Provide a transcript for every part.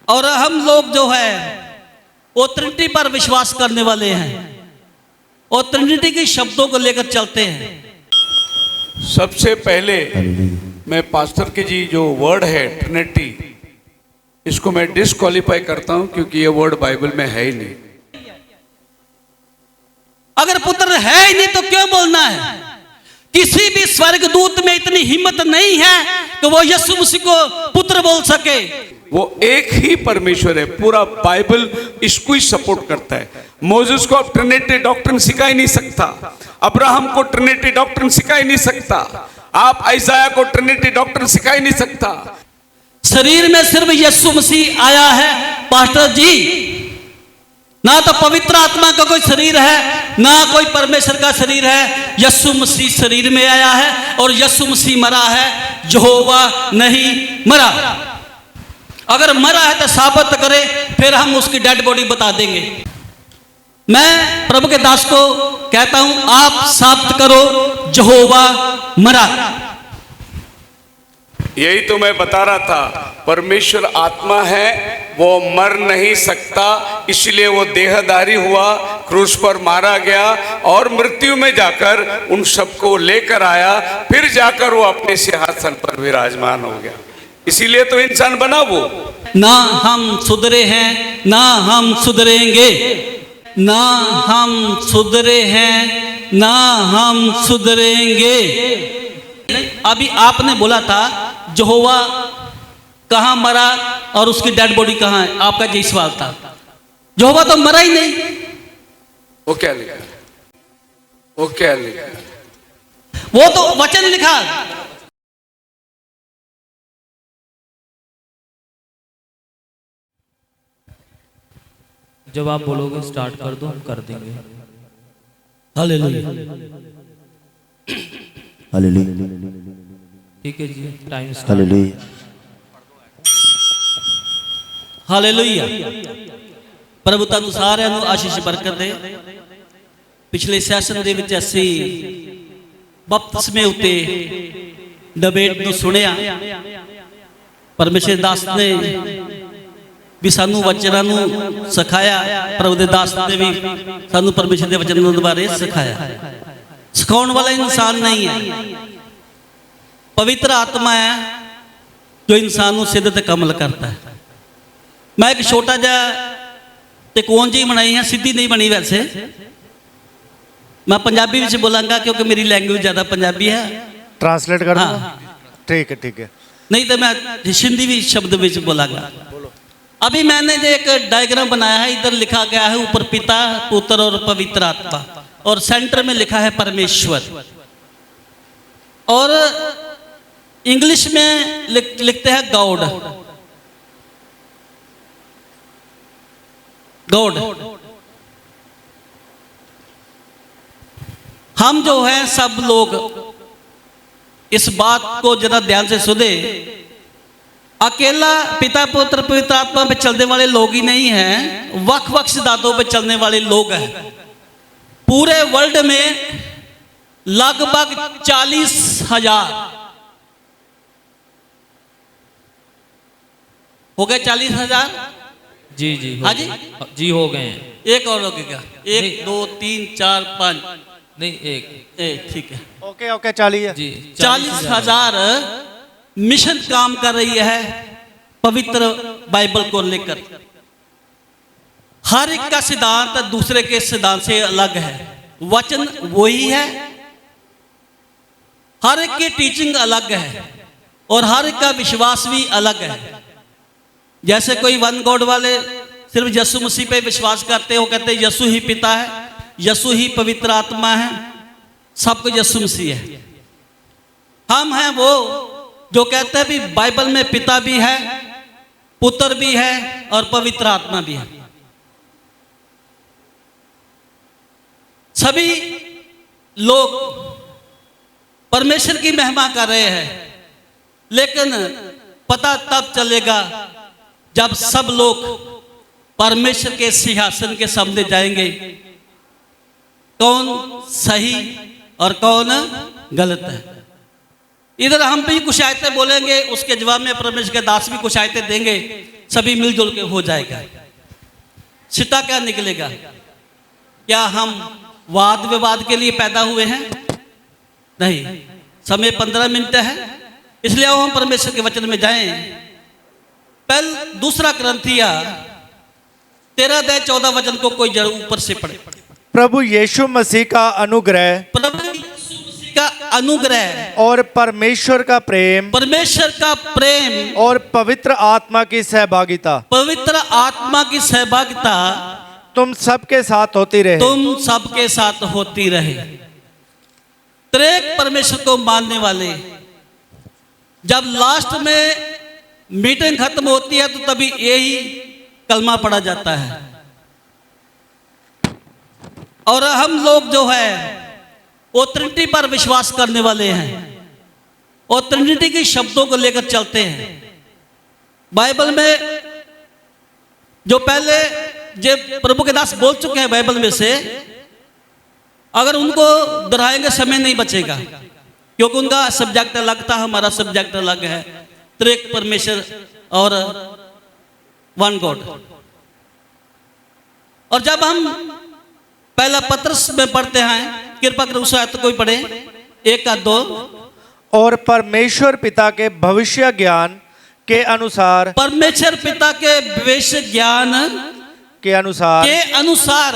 और हम लोग जो है वो ट्रिनिटी पर विश्वास करने वाले हैं और ट्रिनिटी के शब्दों को लेकर चलते हैं। सबसे पहले मैं पास्टर के जी जो वर्ड है ट्रिनिटी, इसको मैं डिस्क्वालीफाई करता हूं क्योंकि ये वर्ड बाइबल में है ही नहीं। अगर पुत्र है ही नहीं तो क्यों बोलना है? किसी भी स्वर्गदूत में इतनी हिम्मत नहीं है कि वो यीशु मसीह को पुत्र बोल सके। वो एक ही परमेश्वर है, पूरा बाइबल इसको ही सपोर्ट करता है। मोसेस को अब ट्रिनिटी डॉक्ट्रिन सिखा ही नहीं सकता, अब्राहम को ट्रिनिटी डॉक्ट्रिन सिखा ही नहीं सकता, आप आइसाया को ट्रिनिटी डॉक्ट्रिन सिखा ही नहीं सकता। शरीर में सिर्फ यीशु मसीह आया है पास्टर जी, ना तो पवित्र आत्मा का कोई शरीर है ना कोई परमेश्वर का शरीर है। यीशु मसीह शरीर में आया है और यीशु मसीह मरा है, यहोवा नहीं मरा। अगर मरा है तो साबित करे, फिर हम उसकी डेड बॉडी बता देंगे। मैं प्रभु के दास को कहता हूं, आप साबित करो यहोवा मरा। यही तो मैं बता रहा था, परमेश्वर आत्मा है, वो मर नहीं सकता, इसलिए वो देहधारी हुआ, क्रूस पर मारा गया और मृत्यु में जाकर उन सबको लेकर आया, फिर जाकर वो अपने सिंहासन पर विराजमान हो गया। इसीलिए तो इंसान बना वो। ना हम सुधरे हैं ना हम सुधरेंगे, ना हम सुधरे हैं ना हम सुधरेंगे। अभी आपने बोला था यहोवा कहां मरा और उसकी डेड बॉडी कहां है, आपका यही सवाल था। यहोवा तो मरा ही नहीं। वो क्या लिखा? वो क्या लिखा? वो तो वचन लिखा। जब आप बोलोगे स्टार्ट कर दो, हम कर देंगे। हालेलुया हालेलुया ठीक है जी, टाइम स्टार्ट। Hallelujah hallelujah. प्रभु ਤੁਹਾਨੂੰ ਸਾਰਿਆਂ ਨੂੰ ਆਸ਼ੀਸ਼ ਬਰਕਤ ਦੇ। ਪਿਛਲੇ ਸੈਸ਼ਨ ਦੇ ਵਿੱਚ ਅਸੀਂ ਬਪਤਿਸਮੇ ਉੱਤੇ ਡਿਬੇਟ ਨੂੰ ਸੁਣਿਆ। ਪਰਮੇਸ਼ਰ ਦਾਸ ਨੇ ਵੀ ਸਾਨੂੰ ਵਚਨਾਂ ਨੂੰ ਸਿਖਾਇਆ, ਪ੍ਰਭੂ ਦੇ ਦਾਸ ਨੇ ਵੀ ਸਾਨੂੰ ਪਰਮੇਸ਼ਰ ਦੇ ਵਚਨਾਂ ਦੇ ਬਾਰੇ ਸਿਖਾਇਆ। ਸਿਖਾਉਣ ਵਾਲਾ ਇਨਸਾਨ ਨਹੀਂ ਹੈ, ਪਵਿੱਤਰ ਆਤਮਾ ਹੈ ਜੋ ਇਨਸਾਨ ਨੂੰ ਸਿੱਧ ਤੇ ਕਮਲ ਕਰਦਾ ਹੈ। मैं एक छोटा जा तिकोन जी बनाई है, सीधी नहीं बनी वैसे। मैं पंजाबी में बोलांगा क्योंकि मेरी लैंग्वेज ज़्यादा पंजाबी है। ट्रांसलेट कर हाँ। ठीक है ठीक है। नहीं तो मैं हिंदी भी शब्द में बोलांगा। अभी मैंने जो एक डायग्राम बनाया है, इधर लिखा गया है ऊपर पिता पुत्र और पवित्र आत्मा और सेंटर में लिखा है परमेश्वर। और इंग्लिश में लिखते हैं गॉड। गॉड। हम जो हैं सब लोग इस बात को जरा ध्यान से सुने, अकेला पिता पुत्र पवित्र आत्मा पे चलने वाले लोग ही नहीं हैं, वक् वक् सिद्धांतों पे चलने वाले लोग हैं। पूरे वर्ल्ड में लगभग 40,000 हो गए। 40,000 जी जी हाँ जी जी हो गए हैं। एक और लगेगा, 1 2 3 4 5 नहीं एक ठीक है। ओके ओके चलिए जी 40,000 मिशन काम कर रही है पवित्र बाइबल को लेकर। हर एक का सिद्धांत दूसरे के सिद्धांत से अलग है, वचन वही है, हर एक की टीचिंग अलग है और हर एक का विश्वास भी अलग है। जैसे कोई वन गॉड वाले सिर्फ यीशु मसीह पे विश्वास करते हो, कहते यीशु ही पिता है, यीशु ही पवित्र आत्मा है, सब कुछ यीशु मसीह है। हम हैं वो जो कहते हैं भी बाइबल में पिता भी है, पुत्र भी है और पवित्र आत्मा भी है। सभी लोग परमेश्वर की महिमा कर रहे हैं, लेकिन पता तब चलेगा जब सब लोग परमेश्वर के सिंहासन के सामने जाएंगे, कौन सही और कौन गलत है। इधर हम भी कुछ आयतें बोलेंगे, उसके जवाब में परमेश्वर के दास भी कुछ आयतें देंगे। सभी मिलजुल के हो जाएगा। सिटा क्या निकलेगा? क्या हम वाद विवाद के लिए पैदा हुए हैं? नहीं। समय 15 मिनट है, इसलिए हम परमेश्वर के वचन में जाएं। पहले दूसरा ग्रंथिया 13-14 को कोई जरूर ऊपर से पढ़े। प्रभु यीशु मसीह का अनुग्रह प्रभु यीशु मसीह का अनुग्रह और परमेश्वर का प्रेम परमेश्वर का प्रेम और पवित्र आत्मा की सहभागिता पवित्र आत्मा की सहभागिता तुम सबके साथ होती रहे। तुम सबके साथ होती रहे। त्रेक परमेश्वर को मानने वाले जब लास्ट में मीटिंग खत्म होती है तो तभी यही कलमा पढ़ा जाता है। और हम लोग जो है वो ट्रिनिटी पर विश्वास करने वाले हैं और ट्रिनिटी के शब्दों को लेकर चलते हैं। बाइबल में जो पहले जो प्रभु के दास बोल चुके हैं बाइबल में से, अगर उनको दोहराएंगे समय नहीं बचेगा, क्योंकि उनका सब्जेक्ट अलग था, हमारा सब्जेक्ट अलग है। त्रिएक परमेश्वर और वन गॉड। और जब हम पहला पत्रस में पढ़ते हैं, कृपा कर उस आयत कोई पढ़े 1-2। और परमेश्वर पिता के भविष्य ज्ञान के अनुसार परमेश्वर पिता के भविष्य ज्ञान के अनुसार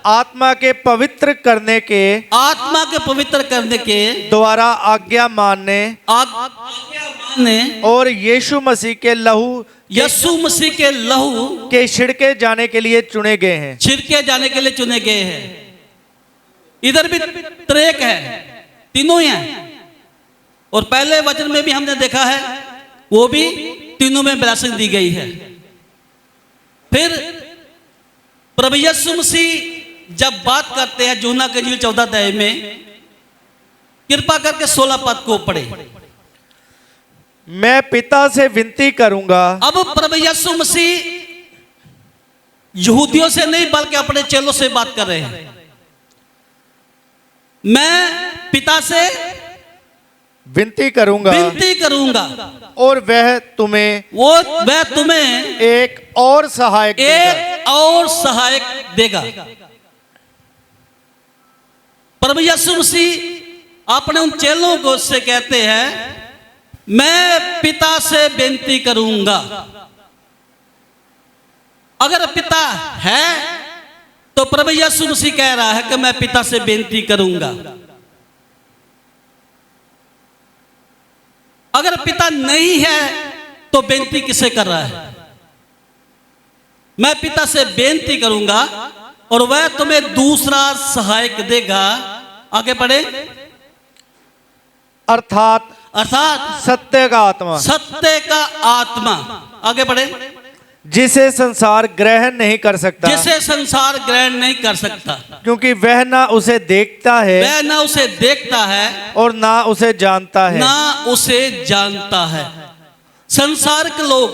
आत्मा के पवित्र करने के द्वारा आज्ञा मानने और यीशु मसीह के लहू के छिड़के जाने के लिए चुने गए हैं। इधर भी त्रेक है, तीनों ही हैं। और पहले वचन में भी हमने देखा है, वो भी तीनों में ब्लेसिंग दी गई है। फिर प्रभु यीशु मसीह जब बात करते हैं यूहन्ना के इंजील 14 अध्याय में, कृपा करके 16 पद को पढ़े। मैं पिता से विनती करूंगा। अब प्रभु यीशु मसीह यहूदियों से नहीं बल्कि अपने चेलों से बात कर रहे हैं। मैं पिता से विनती करूंगा और वह तुम्हें एक और सहायक देगा। प्रभु यीशु मसीह अपने उन चेलों को से कहते हैं, मैं पिता से विनती करूंगा। अगर पिता है तो प्रभु यीशु मसीह कह रहा है कि मैं पिता से विनती करूंगा। अगर पिता नहीं है तो विनती किसे कर रहा है? मैं पिता से विनती करूंगा और वह तुम्हें दूसरा सहायक देगा। आगे पढ़े। अर्थात सत्य का आत्मा। आगे बढ़े। जिसे संसार ग्रहण नहीं कर सकता, क्योंकि वह ना उसे देखता है और ना उसे जानता है। संसार के लोग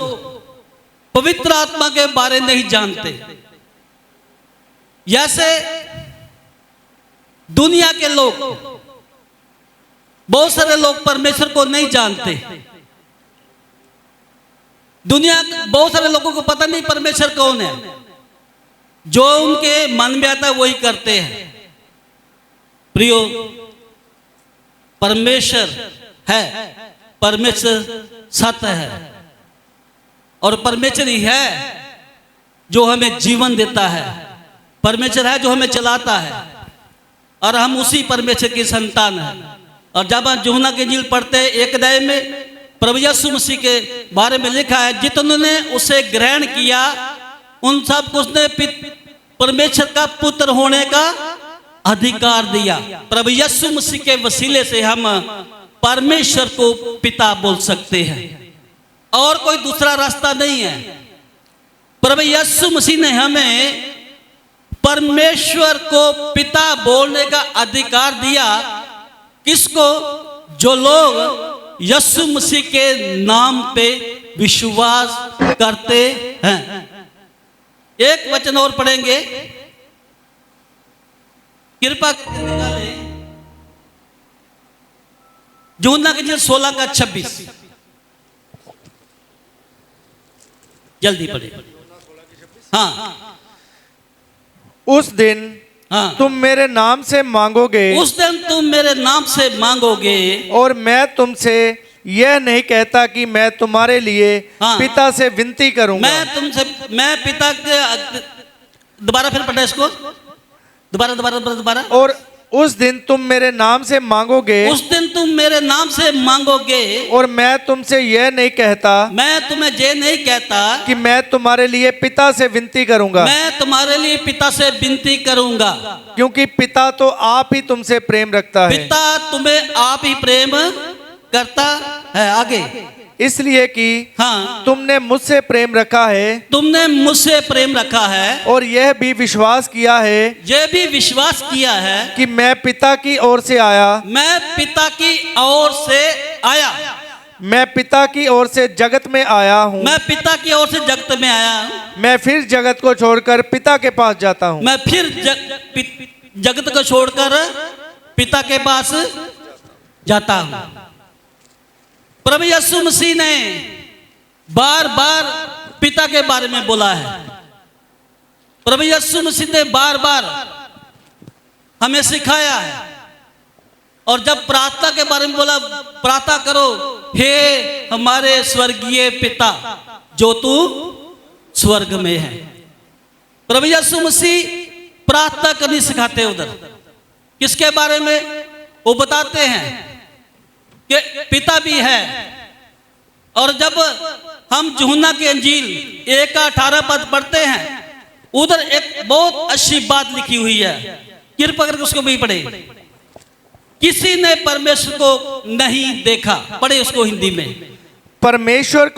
पवित्र आत्मा के बारे नहीं जानते। जैसे दुनिया के लोग, बहुत सारे लोग परमेश्वर को नहीं जानते। बहुत सारे लोगों को पता नहीं परमेश्वर कौन है। जो उनके मन में आता है वही करते हैं। प्रियो, परमेश्वर है, परमेश्वर सत्य है और परमेश्वर ही है जो हमें जीवन देता है। परमेश्वर है जो हमें चलाता है और हम उसी परमेश्वर की संतान हैं। और जब हम यूहन्ना के इंजील पढ़ते हैं 1 अध्याय में, प्रभु यीशु मसीह के बारे में लिखा है, जितने उसे ग्रहण किया उन सब को उसने परमेश्वर का पुत्र होने का अधिकार दिया। प्रभु यीशु मसीह के वसीले से हम परमेश्वर को पिता बोल सकते हैं और कोई दूसरा रास्ता नहीं है। प्रभु यीशु मसीह ने हमें परमेश्वर को पिता बोलने का अधिकार दिया। किसको? जो लोग यीशु मसीह के नाम पे विश्वास करते हैं। एक वचन और पढ़ेंगे, कृपा करके यूहन्ना के इंजील 16 का 26। जल्दी पढ़े। हाँ उस दिन हाँ, तुम मेरे नाम से मांगोगे उस दिन तुम मेरे नाम से मांगोगे और मैं तुमसे यह नहीं कहता कि मैं तुम्हारे लिए हाँ। पिता से विनती करूंगा। मैं पिता के, दोबारा फिर पढ़े इसको, दोबारा। और उस दिन तुम मेरे नाम से मांगोगे उस दिन तुम मेरे नाम से मांगोगे और मैं तुमसे यह नहीं कहता मैं तुम्हें ये नहीं कहता कि मैं तुम्हारे लिए पिता से विनती करूंगा, मैं तुम्हारे लिए पिता से विनती करूंगा, क्योंकि पिता तो आप ही तुमसे प्रेम रखता है, पिता तुम्हें आप ही प्रेम करता है। आगे, इसलिए कि हाँ, तुमने मुझसे प्रेम रखा है तुमने मुझसे प्रेम रखा है और यह भी विश्वास किया है ये भी विश्वास किया है कि मैं पिता की ओर से आया, मैं पिता की ओर से आया, मैं पिता की ओर से जगत में आया हूँ, मैं पिता की ओर से जगत में आया हूँ, मैं फिर जगत को छोड़कर पिता के पास जाता हूँ। मैं फिर जगत को छोड़कर पिता के पास जाता हूँ। प्रभु यीशु मसीह ने बार बार पिता के बारे में बोला है। प्रभु यीशु मसीह ने बार बार हमें सिखाया है। और जब प्रार्थना के बारे में बोला, प्रार्थना करो, हे हमारे स्वर्गीय पिता जो तू स्वर्ग में है। प्रभु यीशु मसीह प्रार्थना करनी सिखाते उधर। किसके बारे में? वो बताते हैं कि पिता भी है। और जब हम यूहन्ना की अंजील 1:18 पद पढ़ते हैं, उधर एक बहुत अच्छी बात लिखी हुई है, कृपा करके उसको भी पढ़े। किसी ने परमेश्वर को नहीं देखा, पढ़े उसको हिंदी में। परमेश्वर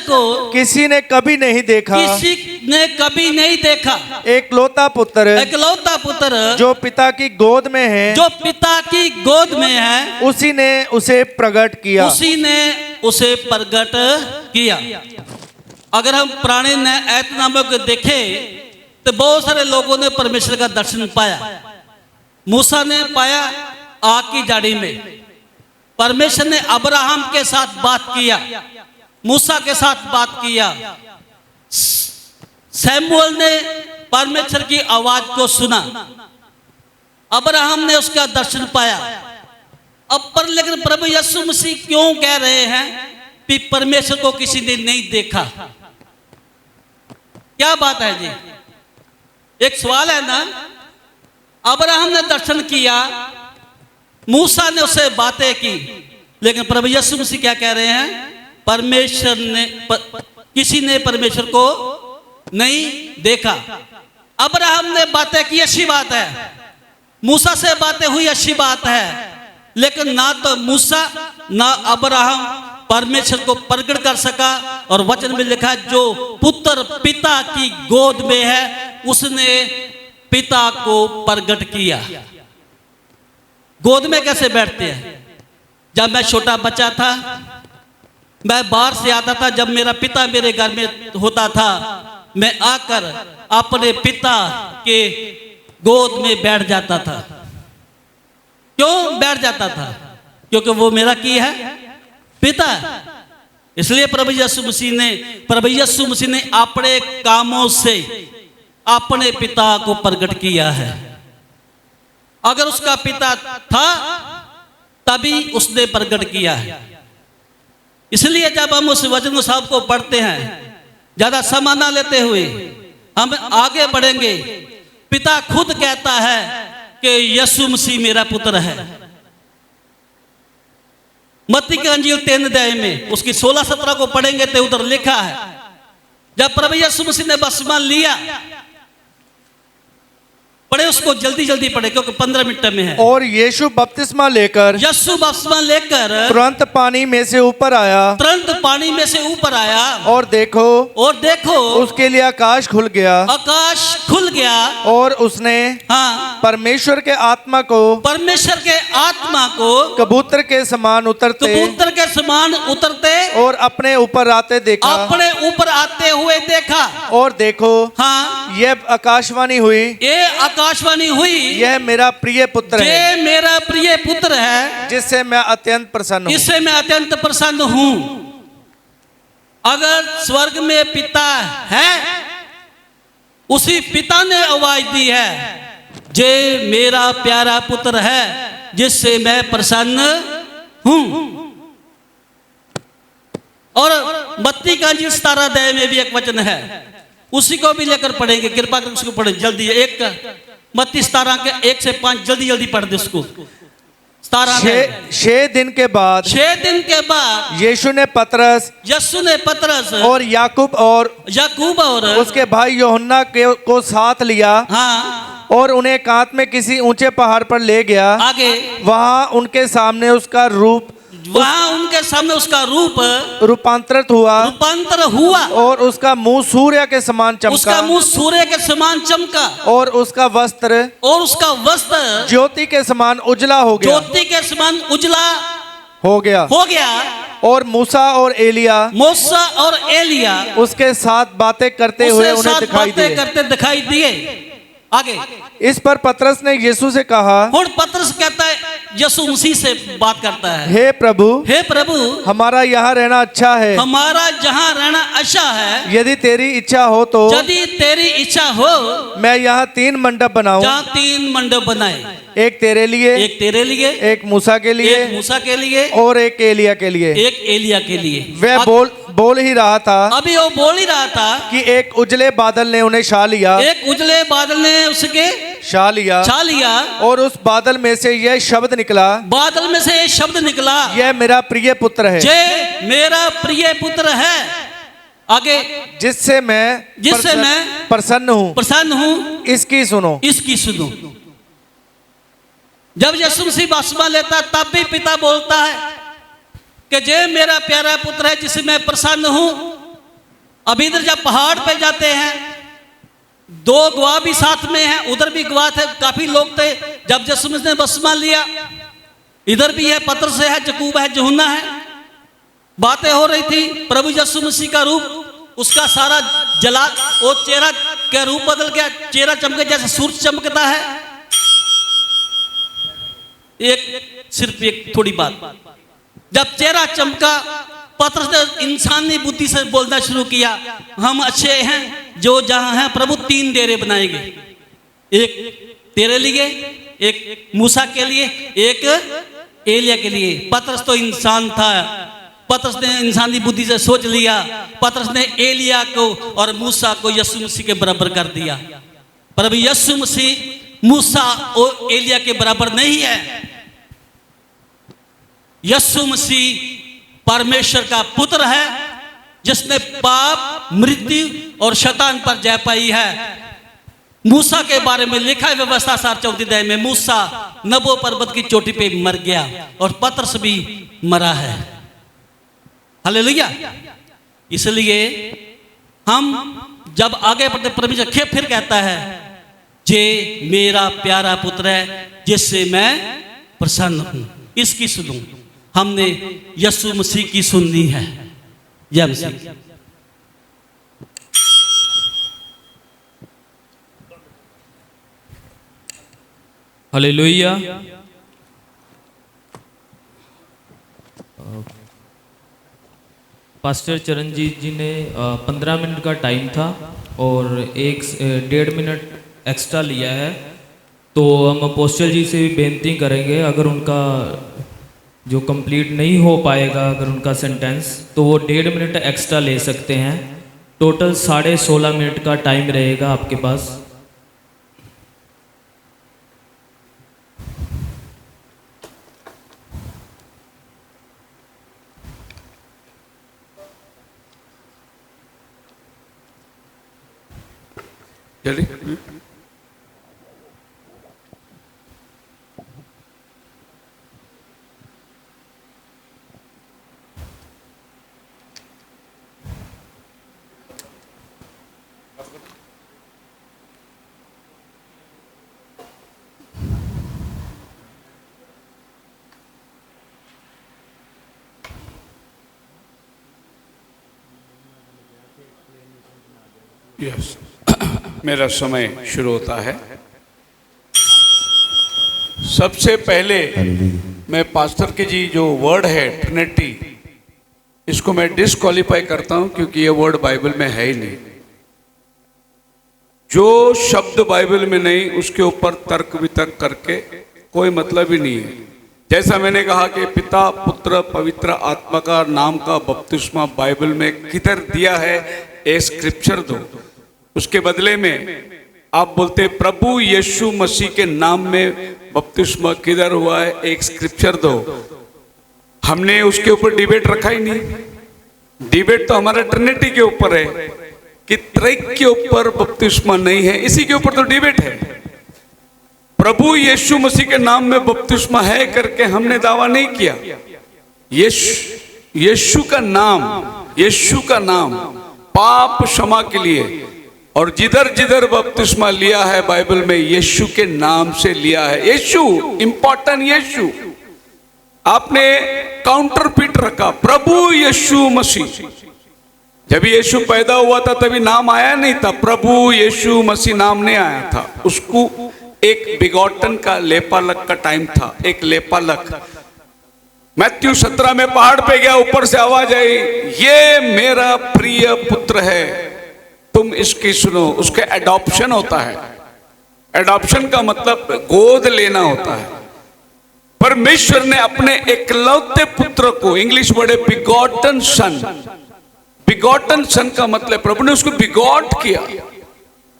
को किसी ने कभी नहीं देखा, किसी ने कभी नहीं देखा, एकलौता पुत्र जो पिता की गोद में है, जो पिता की गोद में है, उसी ने उसे प्रकट किया। उसी ने उसे प्रकट किया। अगर हम पुराने ऐतनामे को देखें तो बहुत सारे लोगों ने परमेश्वर का दर्शन पाया। मूसा ने पाया आग की झाड़ी में। परमेश्वर ने अब्राहम के साथ बात किया, मूसा के साथ बात किया। सैमुअल ने परमेश्वर की आवाज को सुना, अब्राहम ने उसका दर्शन पाया। अब पर लेकिन प्रभु यीशु मसीह क्यों कह रहे हैं कि परमेश्वर को किसी ने नहीं देखा? क्या बात है जी? एक सवाल है ना। अब्राहम ने दर्शन किया, मूसा ने उससे बातें की, लेकिन प्रभु यीशु मसीह क्या कह रहे हैं? परमेश्वर ने किसी ने परमेश्वर को नहीं देखा। अब्राहम ने बातें की, अच्छी बात है। मूसा से बातें हुई, अच्छी बात है। लेकिन ना तो मूसा ना अब्राहम परमेश्वर को प्रकट कर सका। और वचन में लिखा है, जो पुत्र पिता की गोद में है उसने पिता को प्रकट किया। गोद में कैसे बैठते हैं? जब मैं छोटा बच्चा था, मैं बाहर से आता था, जब मेरा पिता मेरे घर में होता था, मैं आकर अपने पिता के गोद में बैठ जाता था। क्यों बैठ जाता था? क्योंकि वो मेरा की है पिता। इसलिए प्रभु यीशु मसीह ने अपने कामों से अपने पिता को प्रकट किया है। अगर उसका पिता था तभी उसने प्रकट किया है। इसलिए जब हम उस वचन साहब को पढ़ते हैं, ज्यादा समय ना लेते हुए हम आगे बढ़ेंगे। पिता खुद कहता है कि यीशु मसीह मेरा पुत्र है। मत्ती के अंजील 3 अध्याय में उसकी 16-17 को पढ़ेंगे तो उधर लिखा है, जब प्रभु यीशु मसीह ने बपतिस्मा लिया, पढ़े उसको, जल्दी पढ़े क्योंकि 15 मिनट में है। और यीशु बपतिस्मा लेकर तुरंत पानी में से ऊपर आया, और देखो उसके लिए आकाश खुल गया और उसने परमेश्वर के आत्मा को कबूतर के समान उतरते और अपने ऊपर आते हुए देखा। और देखो यह आकाशवाणी हुई, यह मेरा प्रिय पुत्र है, जिससे मैं अत्यंत प्रसन्न हूँ। अगर स्वर्ग में पिता है, उसी पिता ने आवाज दी है, जे मेरा प्यारा पुत्र है जिससे मैं प्रसन्न हूं। और बत्ती का जी 17 अध्याय में भी एक वचन है, उसी को भी लेकर पढ़ेंगे, कृपा कर उसको पढ़े जल्दी। 17 के 1 से 5 जल्दी जल्दी पढ़ दे उसको। 6 दिन के बाद यीशु ने पतरस और याकूब और उसके भाई यूहन्ना को साथ लिया। हाँ। और उन्हें एकांत में किसी ऊंचे पहाड़ पर ले गया। आगे वहां उनके सामने उसका रूप रूपांतरित हुआ और उसका मुंह सूर्य के समान चमका और उसका वस्त्र ज्योति के समान उजला हो गया और मूसा और एलिया उसके साथ बातें करते हुए उन्हें दिखाई दिए। आगे इस पर पतरस ने यीशु से कहा, और पतरस कहता है, यीशु मसीह से बात करता है, हे प्रभु हमारा यहाँ रहना अच्छा है। यदि तेरी इच्छा हो मैं यहाँ 3 मंडप बनाऊं। 3 मंडप बनाए, एक तेरे लिए, एक मूसा के लिए और एक एलिया के लिए। वह बोल ही रहा था कि एक उजले बादल ने उन्हें छा लिया और उस बादल में से यह शब्द निकला, यह मेरा प्रिय पुत्र है, आगे जिससे मैं प्रसन्न हूँ, इसकी सुनो। जब यीशु मसीह बपतिस्मा लेता तब भी पिता बोलता है कि जे मेरा प्यारा पुत्र है जिससे मैं प्रसन्न हूं। अभी इधर जब पहाड़ पे जाते हैं, 2 गवाह भी साथ में हैं, उधर भी गवाह थे, काफी लोग थे। जब यीशु मसीह ने बपतिस्मा लिया, इधर भी है, पतरस है, याकूब है, यूहन्ना है, बातें हो रही थी। प्रभु यीशु मसीह का रूप, उसका सारा जला, वो चेहरा का रूप बदल गया, चेहरा चमके जैसे सूरज चमकता है। सिर्फ एक थोड़ी बात, जब चेहरा चमका, पतरस ने इंसानी बुद्धि से बोलना शुरू किया, हम अच्छे हैं जो जहां हैं प्रभु, 3 डेरे बनाएंगे, एक तेरे लिए, एक मूसा के लिए, एक एलिया के लिए। पतरस तो इंसान था, पतरस ने इंसानी बुद्धि से सोच लिया, पतरस ने एलिया को और मूसा को यीशु मसीह के बराबर कर दिया। प्रभु यीशु मसीह मूसा और एलिया के बराबर नहीं है। यीशु मसीह परमेश्वर का पुत्र है, जिसने पाप, मृत्यु और शैतान पर जय पाई है। मूसा के बारे में लिखा है व्यवस्था सार 14 अध्याय में, मूसा नबो पर्वत की चोटी पे मर गया और पतरस भी मरा है। हालेलुया। इसलिए हम जब आगे बढ़ते, परमेश्वर फिर कहता है, जे मेरा प्यारा पुत्र है जिससे मैं प्रसन्न हूं, इसकी सुनो। हमने यीशु मसीह की सुननी है। जय मसीह। हालेलुया। पास्टर चरणजीत जी ने 15 मिनट का टाइम था और 1.5 मिनट एक्स्ट्रा लिया है, तो हम अपोस्टल जी से भी बेनती करेंगे, अगर उनका जो कंप्लीट नहीं हो पाएगा, अगर उनका सेंटेंस, तो वो 1.5 मिनट एक्स्ट्रा ले सकते हैं। टोटल 16.5 मिनट का टाइम रहेगा आपके पास। जल्दी। यस, मेरा समय शुरू होता है। सबसे पहले मैं पास्टर के जी जो वर्ड है ट्रिनिटी, इसको मैं डिस्क्वालीफाई करता हूं क्योंकि ये वर्ड बाइबल में है ही नहीं। जो शब्द बाइबल में नहीं उसके ऊपर तर्क वितर्क करके कोई मतलब ही नहीं है। जैसा मैंने कहा कि पिता पुत्र पवित्र आत्मा का नाम का बपतिस्मा बाइबल में किधर दिया है, एक स्क्रिप्चर दो। उसके बदले में आप बोलते प्रभु यीशु मसीह के नाम में बपतिस्मा किधर हुआ है, एक स्क्रिप्चर दो। हमने उसके ऊपर डिबेट रखा ही नहीं। डिबेट तो हमारा ट्रिनिटी के ऊपर है कि त्रैक के ऊपर बपतिस्मा नहीं है, इसी के ऊपर तो डिबेट है। प्रभु यीशु मसीह के नाम में बपतिस्मा है करके हमने दावा नहीं किया। यीशु का नाम पाप क्षमा के लिए, और जिधर जिधर बपतिस्मा लिया है बाइबल में यीशु के नाम से लिया है। यीशु इंपॉर्टेंट, यीशु आपने काउंटर पीट रखा प्रभु यीशु मसीह। जब यीशु पैदा हुआ था तभी नाम आया नहीं था, प्रभु यीशु मसीह नाम नहीं आया था। उसको एक बिगॉटन का लेपालक का टाइम था, एक लेपालक। मैथ्यू 17 में पहाड़ पे गया, ऊपर से आवाज आई, ये मेरा प्रिय पुत्र है, तुम इसकी सुनो। उसके एडॉप्शन होता है। एडॉप्शन का मतलब गोद लेना होता है। परमेश्वर ने अपने एकलौते पुत्र को, इंग्लिश वर्ड है बिगॉटन सन। बिगॉटन सन का मतलब प्रभु ने उसको बिगॉट किया।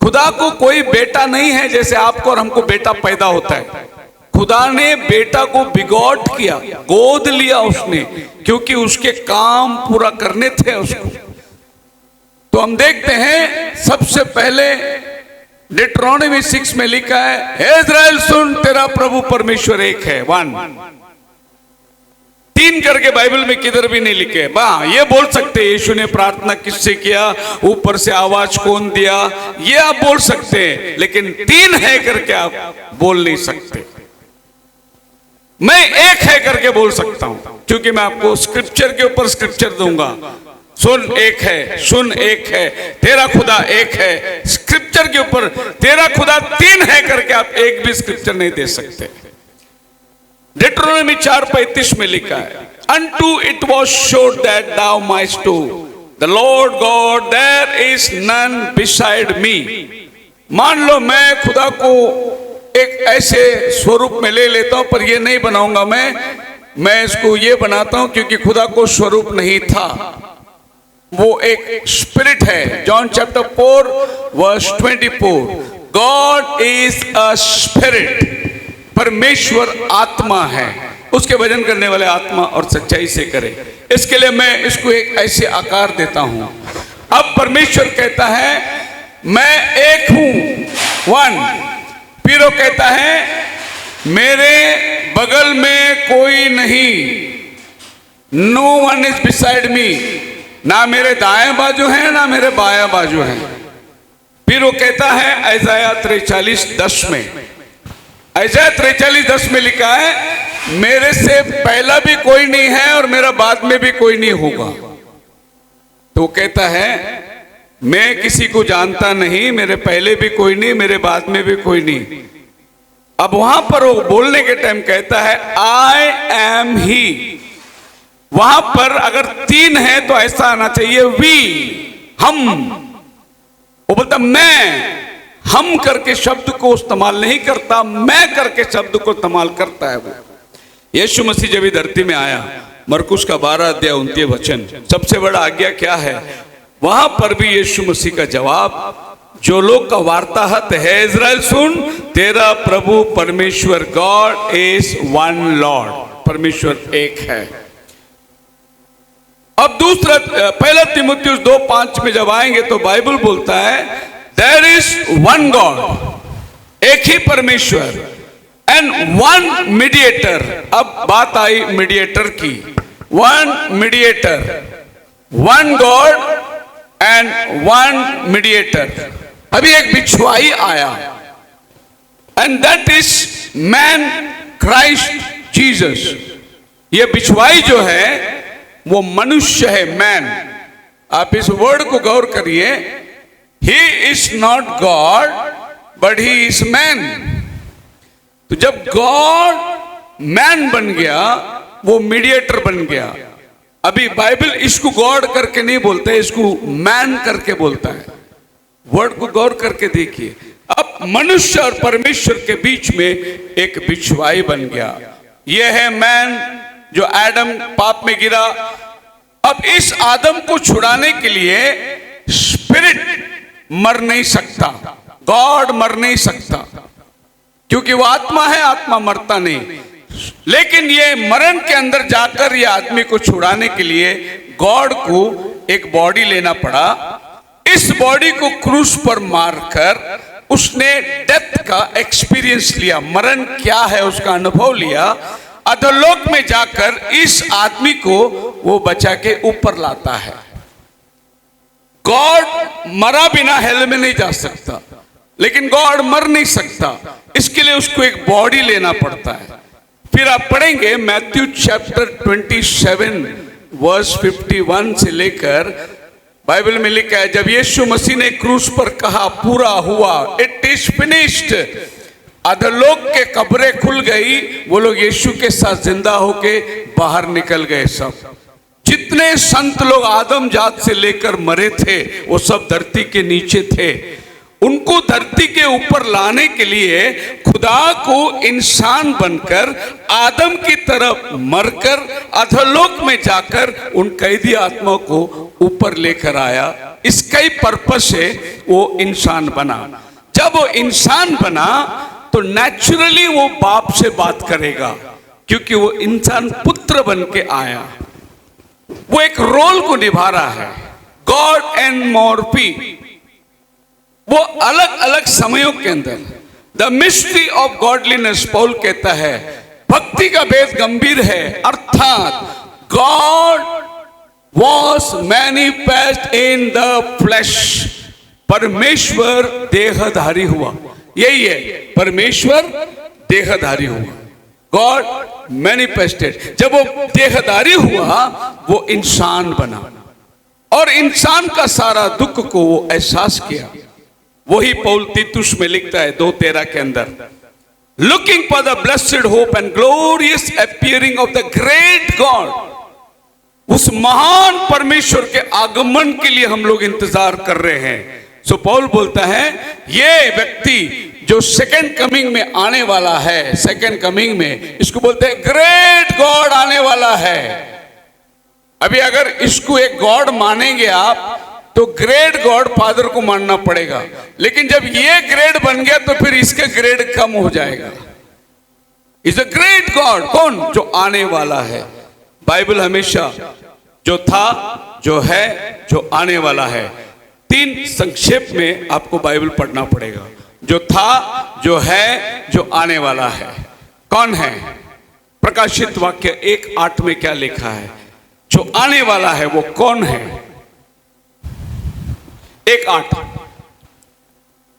खुदा को कोई बेटा नहीं है जैसे आपको और हमको बेटा पैदा होता है। खुदा ने बेटा को बिगॉट किया, गोद लिया उसने, क्योंकि उसके काम पूरा करने थे उसको। तो हम देखते हैं सबसे पहले डिट्रोनॉमी 6 में लिखा है, हे इस्राएल सुन, तेरा प्रभु परमेश्वर एक है। 1 3 करके बाइबल में किधर भी नहीं लिखे। ये बोल सकते यीशु ने प्रार्थना किससे किया, ऊपर से आवाज कौन दिया, ये आप बोल सकते हैं, लेकिन 3 है करके आप बोल नहीं सकते। मैं एक है करके बोल सकता हूं क्योंकि मैं आपको स्क्रिप्चर के ऊपर स्क्रिप्चर दूंगा। सुन एक है, सुन एक है, तेरा खुदा एक है। स्क्रिप्चर के ऊपर तेरा खुदा 3 है करके आप एक भी स्क्रिप्चर नहीं दे सकते। डिट्रोनॉमी 4:35 में लिखा है, unto it was showed that thou mightst do the Lord God, there is none beside me। मान लो मैं खुदा को एक ऐसे स्वरूप में ले लेता हूं, पर ये नहीं बनाऊंगा मैं इसको ये बनाता हूं क्योंकि खुदा को स्वरूप नहीं था, वो एक स्पिरिट है। John chapter 4 verse 24, God is a spirit. परमेश्वर आत्मा है, उसके भजन करने वाले आत्मा और सच्चाई से करे। इसके लिए मैं इसको एक ऐसे आकार देता हूं। अब परमेश्वर कहता है मैं एक हूं, 1। फिर वो कहता है मेरे बगल में कोई नहीं, no one is beside me. ना मेरे दाएं बाजू है ना मेरे बाएं बाजू है। फिर वो कहता है ऐसाया 43:10 में, ऐसाया 43:10 में लिखा है मेरे से पहला भी कोई नहीं है और मेरा बाद में भी कोई नहीं होगा। तो वो कहता है मैं किसी को जानता नहीं, मेरे पहले भी कोई नहीं, मेरे बाद में भी कोई नहीं। अब वहां पर वो बोलने के टाइम कहता है आई एम ही। वहां पर अगर 3 है तो ऐसा आना चाहिए वी, हम। वो बोलता मैं, हम करके शब्द को इस्तेमाल नहीं करता, मैं करके शब्द को इस्तेमाल करता है वो। यीशु मसीह जब धरती में आया, मरकुस का 12:29 सबसे बड़ा आज्ञा क्या है, वहां पर भी यीशु मसीह का जवाब जो लोग का वार्ताहत है, इज़राइल सुन, तेरा प्रभु परमेश्वर गॉड इज 1 लॉर्ड, परमेश्वर एक है। अब दूसरा, पहला तीमुथियुस 2:5 में जब आएंगे तो बाइबल बोलता है देयर इज 1 गॉड, एक ही परमेश्वर, एंड 1 मीडिएटर। अब बात आई मीडिएटर की, 1 मीडिएटर, 1 गॉड एंड 1 मीडिएटर। अभी एक बिछुआई आया, and that is man Christ Jesus. ये बिछुआई जो है वो मनुष्य है, मैन। आप इस वर्ड को गौर करिए, he is not God but he is man. तो जब गॉड मैन बन गया वो मीडिएटर बन गया। अभी बाइबल इसको गॉड करके नहीं बोलता है, इसको मैन करके बोलता है। वर्ड को गौर करके देखिए, अब मनुष्य और परमेश्वर के बीच में एक बिछवाई बन गया। यह है मैन, जो एडम पाप में गिरा। अब इस आदम को छुड़ाने के लिए स्पिरिट मर नहीं सकता, गॉड मर नहीं सकता, क्योंकि वो आत्मा है, आत्मा मरता नहीं। लेकिन ये मरण के अंदर जाकर ये आदमी को छुड़ाने के लिए गॉड को एक बॉडी लेना पड़ा। इस बॉडी को क्रूस पर मारकर उसने डेथ का एक्सपीरियंस लिया, मरण क्या है उसका अनुभव लिया। अधोलोक में जाकर इस आदमी को वो बचा के ऊपर लाता है। गॉड मरा बिना हेल में नहीं जा सकता, लेकिन गॉड मर नहीं सकता, इसके लिए उसको एक बॉडी लेना पड़ता है। फिर आप पढ़ेंगे मैथ्यू चैप्टर 27 वर्स 51 से लेकर, बाइबल में लिखा है, जब यीशु मसीह ने क्रूस पर कहा पूरा हुआ, इट इज फिनिश्ड, अधोलोक के कब्रें खुल गई। वो लोग यीशु के साथ जिंदा होके बाहर निकल गए। सब जितने संत लोग आदम जात से लेकर मरे थे वो सब धरती के नीचे थे। उनको धरती के ऊपर लाने के लिए खुदा को इंसान बनकर आदम की तरफ मरकर अधोलोक में जाकर उन कैदी आत्मा को ऊपर लेकर आया। इसका ही पर्पस है वो इंसान बना। जब वो इंसान बना तो नेचुरली वो बाप से बात करेगा, क्योंकि वो इंसान पुत्र बन के आया। वो एक रोल को निभा रहा है, गॉड एंड मोरपी। वो अलग अलग समयों के अंदर the mystery of godliness, Paul कहता है भक्ति का भेद गंभीर है, अर्थात God was manifest in the flesh, परमेश्वर देहधारी हुआ। यही है, परमेश्वर देहधारी हुआ, गॉड मैनिफेस्टेड। जब वो देहधारी हुआ वो इंसान बना और इंसान का सारा दुख को वो एहसास किया। वही पौल तीतुस में लिखता है 2:13 के अंदर, looking for the blessed hope and glorious appearing of the great God, उस महान परमेश्वर के आगमन के लिए हम लोग इंतजार कर रहे हैं। सो पौल बोलता है ये व्यक्ति जो सेकंड कमिंग में आने वाला है, सेकंड कमिंग में इसको बोलते हैं ग्रेट गॉड आने वाला है। अभी अगर इसको एक गॉड मानेंगे आप तो ग्रेट गॉड फादर को मानना पड़ेगा, लेकिन जब ये ग्रेट बन गया तो फिर इसका ग्रेट कम हो जाएगा। इज अ ग्रेट गॉड, कौन? जो आने वाला है। बाइबल हमेशा जो था, जो है, जो आने वाला है, 3 संक्षेप में आपको बाइबल पढ़ना पड़ेगा। जो था, जो है, जो आने वाला है। कौन है? प्रकाशित वाक्य 1:8 में क्या लिखा है? जो आने वाला है वो कौन है? 1:8,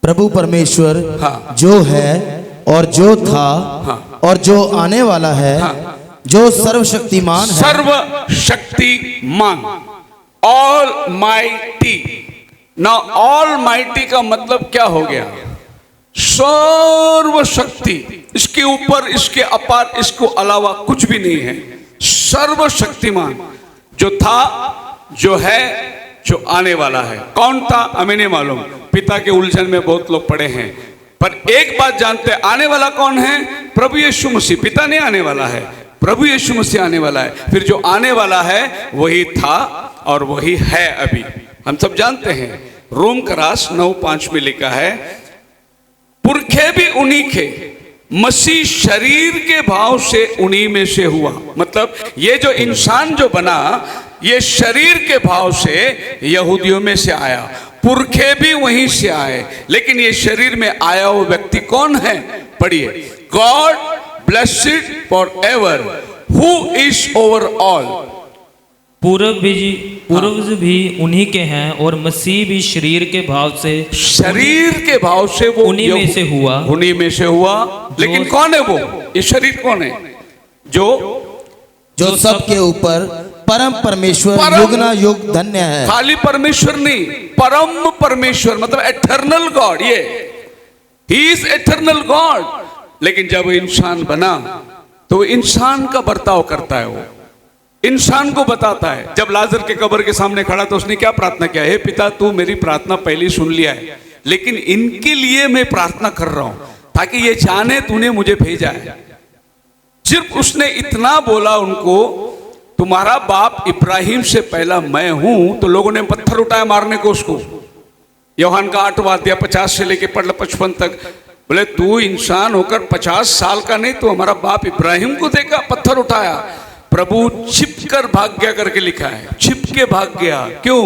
प्रभु परमेश्वर हाँ। जो है और जो था हाँ। और जो आने वाला है, हाँ। जो सर्वशक्तिमान है, सर्वशक्तिमान, ऑल माइटी। ना ऑल माइटी का मतलब क्या हो गया? सर्वशक्ति, इसके ऊपर, इसके अपार, इसको अलावा कुछ भी नहीं है। सर्वशक्तिमान, जो था, जो है, जो आने वाला है। कौन था हमें नहीं मालूम, पिता के उलझन में बहुत लोग पड़े हैं, पर एक बात जानते हैं, आने वाला कौन है? प्रभु यीशु मसीह। पिता नहीं आने वाला है, प्रभु यीशु मसीह आने वाला है। फिर जो आने वाला है वही था और वही है अभी, हम सब जानते हैं। रोम करास 9:5 में लिखा है, पुरखे भी उन्हीं के, मसीह शरीर के भाव से उन्हीं में से हुआ। मतलब ये जो इंसान जो बना ये शरीर के भाव से यहूदियों में से आया, पुरखे भी वहीं से आए, लेकिन ये शरीर में आया हुआ व्यक्ति कौन है? पढ़िए, God blessed for ever who is over all. पूर्वज भी उन्हीं के हैं और मसीह भी शरीर के भाव से, शरीर के भाव से वो उन्हीं में से हुआ, उन्हीं में से हुआ। लेकिन कौन है वो? ये शरीर कौन है? जो सबके ऊपर परम परमेश्वर युगना युग धन्य है। खाली परमेश्वर नहीं, परम परमेश्वर, मतलब एटर्नल गॉड। ये ही इज एटर्नल गॉड। लेकिन जब वो इंसान बना तो इंसान का बर्ताव करता है। वो इंसान को बताता है। जब लाजर के कब्र के सामने खड़ा तो उसने क्या प्रार्थना किया? हे पिता, तू मेरी प्रार्थना पहले सुन लिया है, लेकिन इनके लिए मैं प्रार्थना कर रहा हूं ताकि ये जाने तूने मुझे भेजा है। सिर्फ उसने इतना बोला उनको, तुम्हारा बाप इब्राहिम से पहला मैं हूं, तो लोगों ने पत्थर उठाया मारने को उसको। यूहन्ना का 8वां अध्याय 50 से लेकर 55 तक। बोले तू इंसान होकर 50 साल का नहीं, तो हमारा बाप इब्राहिम को देखा, पत्थर उठाया। प्रभु छिप कर भाग गया करके लिखा है, छिप के भाग गया। क्यों?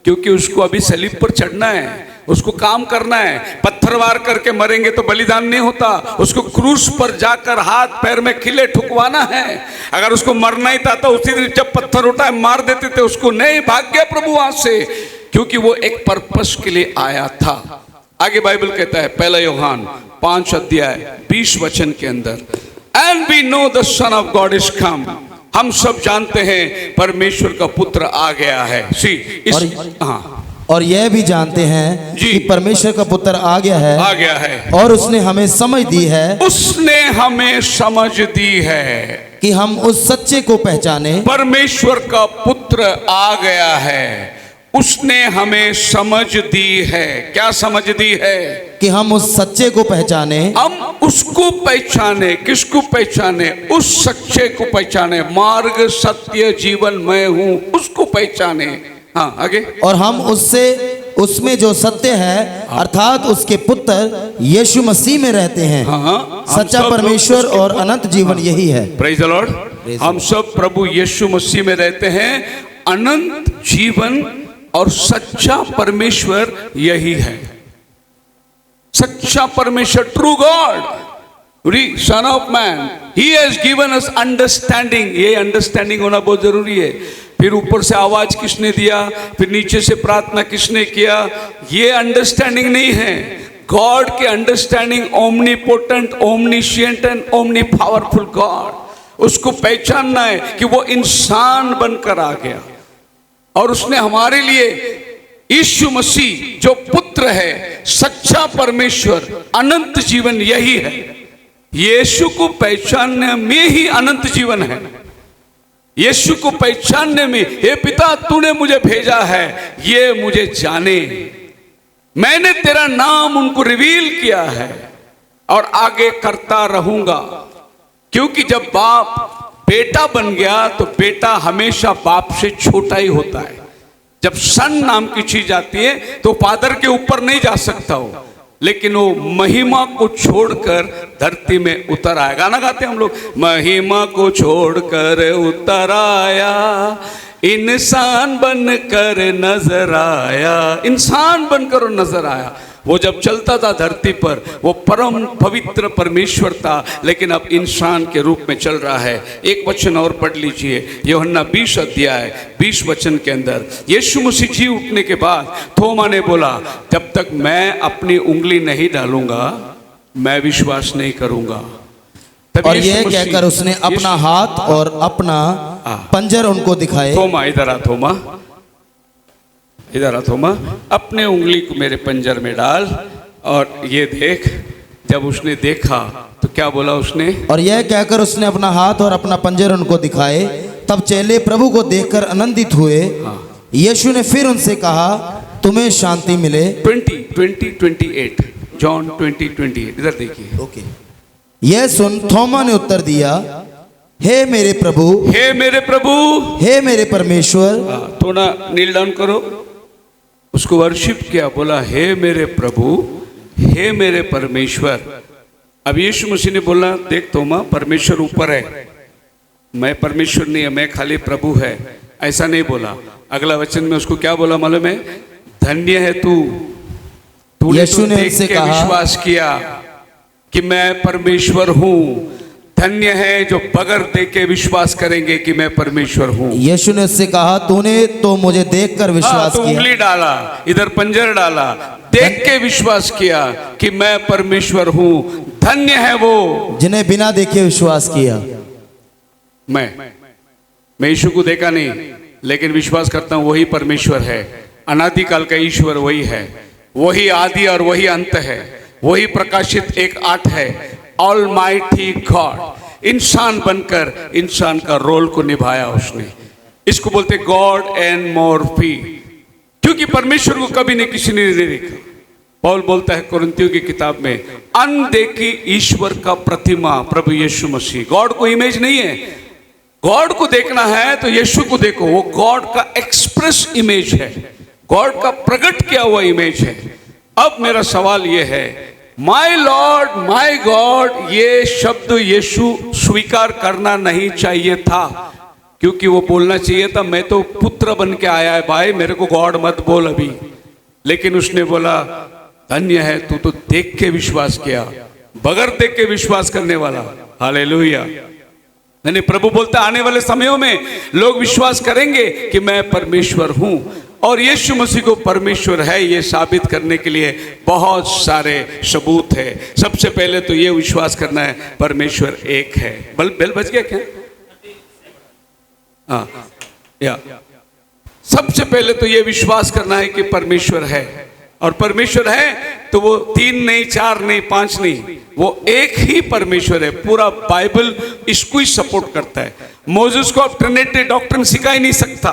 क्योंकि उसको अभी सलीब पर चढ़ना है, उसको काम करना है। पत्थर वार करके मरेंगे तो बलिदान नहीं होता, उसको क्रूस पर जाकर हाथ पैर में खिले ठुकवाना है। अगर उसको मरना ही था तो उसी दिन जब पत्थर उठाए मार देते थे उसको। नहीं, भाग गया प्रभु वहां से, क्योंकि वो एक पर्पस के लिए आया था। आगे बाइबल कहता है 1 यूहन्ना 5 अध्याय 20 वचन के अंदर, and we know the son of God is come. हम सब जानते हैं परमेश्वर का पुत्र आ गया है। और यह भी जानते हैं जी। कि परमेश्वर का पुत्र आ गया है और उसने हमें समझ दी है, उसने हमें समझ दी है कि हम उस सच्चे को पहचाने। परमेश्वर का पुत्र आ गया है, उसने हमें समझ दी है। क्या समझ दी है? कि हम उस सच्चे को पहचाने। हम उसको पहचाने। किसको पहचाने? उस सच्चे को पहचाने। मार्ग सत्य जीवन मैं हूं, उसको पहचाने। हाँ, आगे। और हम उसमें जो सत्य है अर्थात उसके पुत्र यीशु मसीह में रहते हैं। हाँ, सच्चा परमेश्वर और अनंत जीवन यही है। Praise the Lord. हम सब प्रभु यीशु मसीह में रहते हैं। अनंत जीवन और सच्चा परमेश्वर यही है। सच्चा परमेश्वर, true God, son of man, he has given us understanding. ये अंडरस्टैंडिंग होना बहुत जरूरी है। फिर ऊपर से आवाज किसने दिया, फिर नीचे से प्रार्थना किसने किया, ये अंडरस्टैंडिंग नहीं है। गॉड के understanding omnipotent, omniscient and omni powerful God. उसको पहचानना है कि वो इंसान बनकर आ गया और उसने हमारे लिए यीशु मसीह जो पुत्र है, सच्चा परमेश्वर, अनंत जीवन यही है। यीशु को पहचानने में ही अनंत जीवन है। यीशु को पहचानने में, हे पिता तूने मुझे भेजा है, ये मुझे जाने, मैंने तेरा नाम उनको रिवील किया है और आगे करता रहूंगा। क्योंकि जब बाप बेटा बन गया तो बेटा हमेशा बाप से छोटा ही होता है। जब सन नाम की चीज आती है तो फादर के ऊपर नहीं जा सकता हो, लेकिन वो महिमा को छोड़कर धरती में उतर आया। गाना गाते हैं हम लोग, महिमा को छोड़कर उतर आया, इंसान बनकर नजर आया। इंसान बनकर नजर आया। वो जब चलता था धरती पर वो परम पवित्र परमेश्वर था, लेकिन अब इंसान के रूप में चल रहा है। एक वचन और पढ़ लीजिए, यूहन्ना 20 अध्याय 20 वचन के अंदर। यीशु मसीह जी उठने के बाद थोमा ने बोला, जब तक मैं अपनी उंगली नहीं डालूंगा मैं विश्वास नहीं करूंगा। और यह कहकर उसने अपना हाथ और अपना पंजर उनको दिखाए। थोमा इधर आ, थोमा इधर आ, थोमा अपने उंगली को मेरे पंजर में डाल और ये देख। जब उसने देखा तो क्या बोला उसने? और यह कहकर उसने अपना हाथ और अपना पंजर उनको दिखाए। तब चेले प्रभु को देखकर आनंदित हुए। यीशु ने फिर उनसे कहा, तुम्हें शांति मिले। 20:28 जॉन 20:28 इधर देखिए। ओके। यह सुन थोमा ने उत्तर दिया, हे मेरे प्रभु, हे मेरे प्रभु, हे मेरे परमेश्वर। थोड़ा नील डाउन करो। उसको वर्शिप किया, बोला हे मेरे प्रभु, हे मेरे परमेश्वर। अब यीशु मसीह ने बोला, देख थोमा, परमेश्वर ऊपर है, मैं परमेश्वर नहीं है, मैं खाली प्रभु है, ऐसा नहीं बोला। अगला वचन में उसको क्या बोला मालूम है? धन्य है तूने यीशु ने देख उनसे के कहा, विश्वास किया कि मैं परमेश्वर हूं। धन्य है जो बगैर देख के विश्वास करेंगे कि मैं परमेश्वर हूं। यीशु ने उससे कहा, तूने तो मुझे देखकर विश्वास किया। उंगली डाला, इधर पंजर डाला, देख के विश्वास किया कि मैं परमेश्वर हूं। धन्य है वो जिन्हें बिना देखे विश्वास किया। मैं यीशु को देखा नहीं, लेकिन विश्वास करता हूं वही परमेश्वर है। अनादिकाल का ईश्वर वही है, वही आदि और वही अंत है, वही प्रकाशित 1:8 है। ऑलमाइटी गॉड, इंसान बनकर इंसान का रोल को निभाया उसने। इसको बोलते गॉड एंड मोर फी, क्योंकि परमेश्वर को कभी नहीं किसी ने नहीं देखा। पौल बोलता है कुरिन्थियों की किताब में, अनदेखी ईश्वर का प्रतिमा प्रभु यीशु मसीह। गॉड को इमेज नहीं है, गॉड को देखना है तो यीशु को देखो, वो गॉड का एक्सप्रेस इमेज है, गॉड का प्रकट किया हुआ इमेज है। अब मेरा सवाल ये है, माय लॉर्ड माय गॉड, ये शब्द यीशु स्वीकार करना नहीं चाहिए था, क्योंकि वो बोलना चाहिए था मैं तो पुत्र बन के आया है भाई, मेरे को गॉड मत बोल अभी। लेकिन उसने बोला धन्य है तू तो देख के विश्वास किया, बगैर देख के विश्वास करने वाला। हालेलुया। यानी प्रभु बोलता आने वाले समयों में लोग विश्वास करेंगे कि मैं परमेश्वर हूं, और यीशु मसीह को परमेश्वर है ये साबित करने के लिए बहुत सारे सबूत है। सबसे पहले तो ये विश्वास करना है परमेश्वर एक है। बेल बज गया क्या? हाँ, या सबसे पहले तो ये विश्वास करना है कि परमेश्वर है, और परमेश्वर है तो वो 3 नहीं 4 नहीं 5 नहीं, वो एक ही परमेश्वर है। पूरा बाइबल इसको ही सपोर्ट करता है। मोसेस को अब ट्रिनिटी डॉक्ट्रिन सिखा ही नहीं सकता,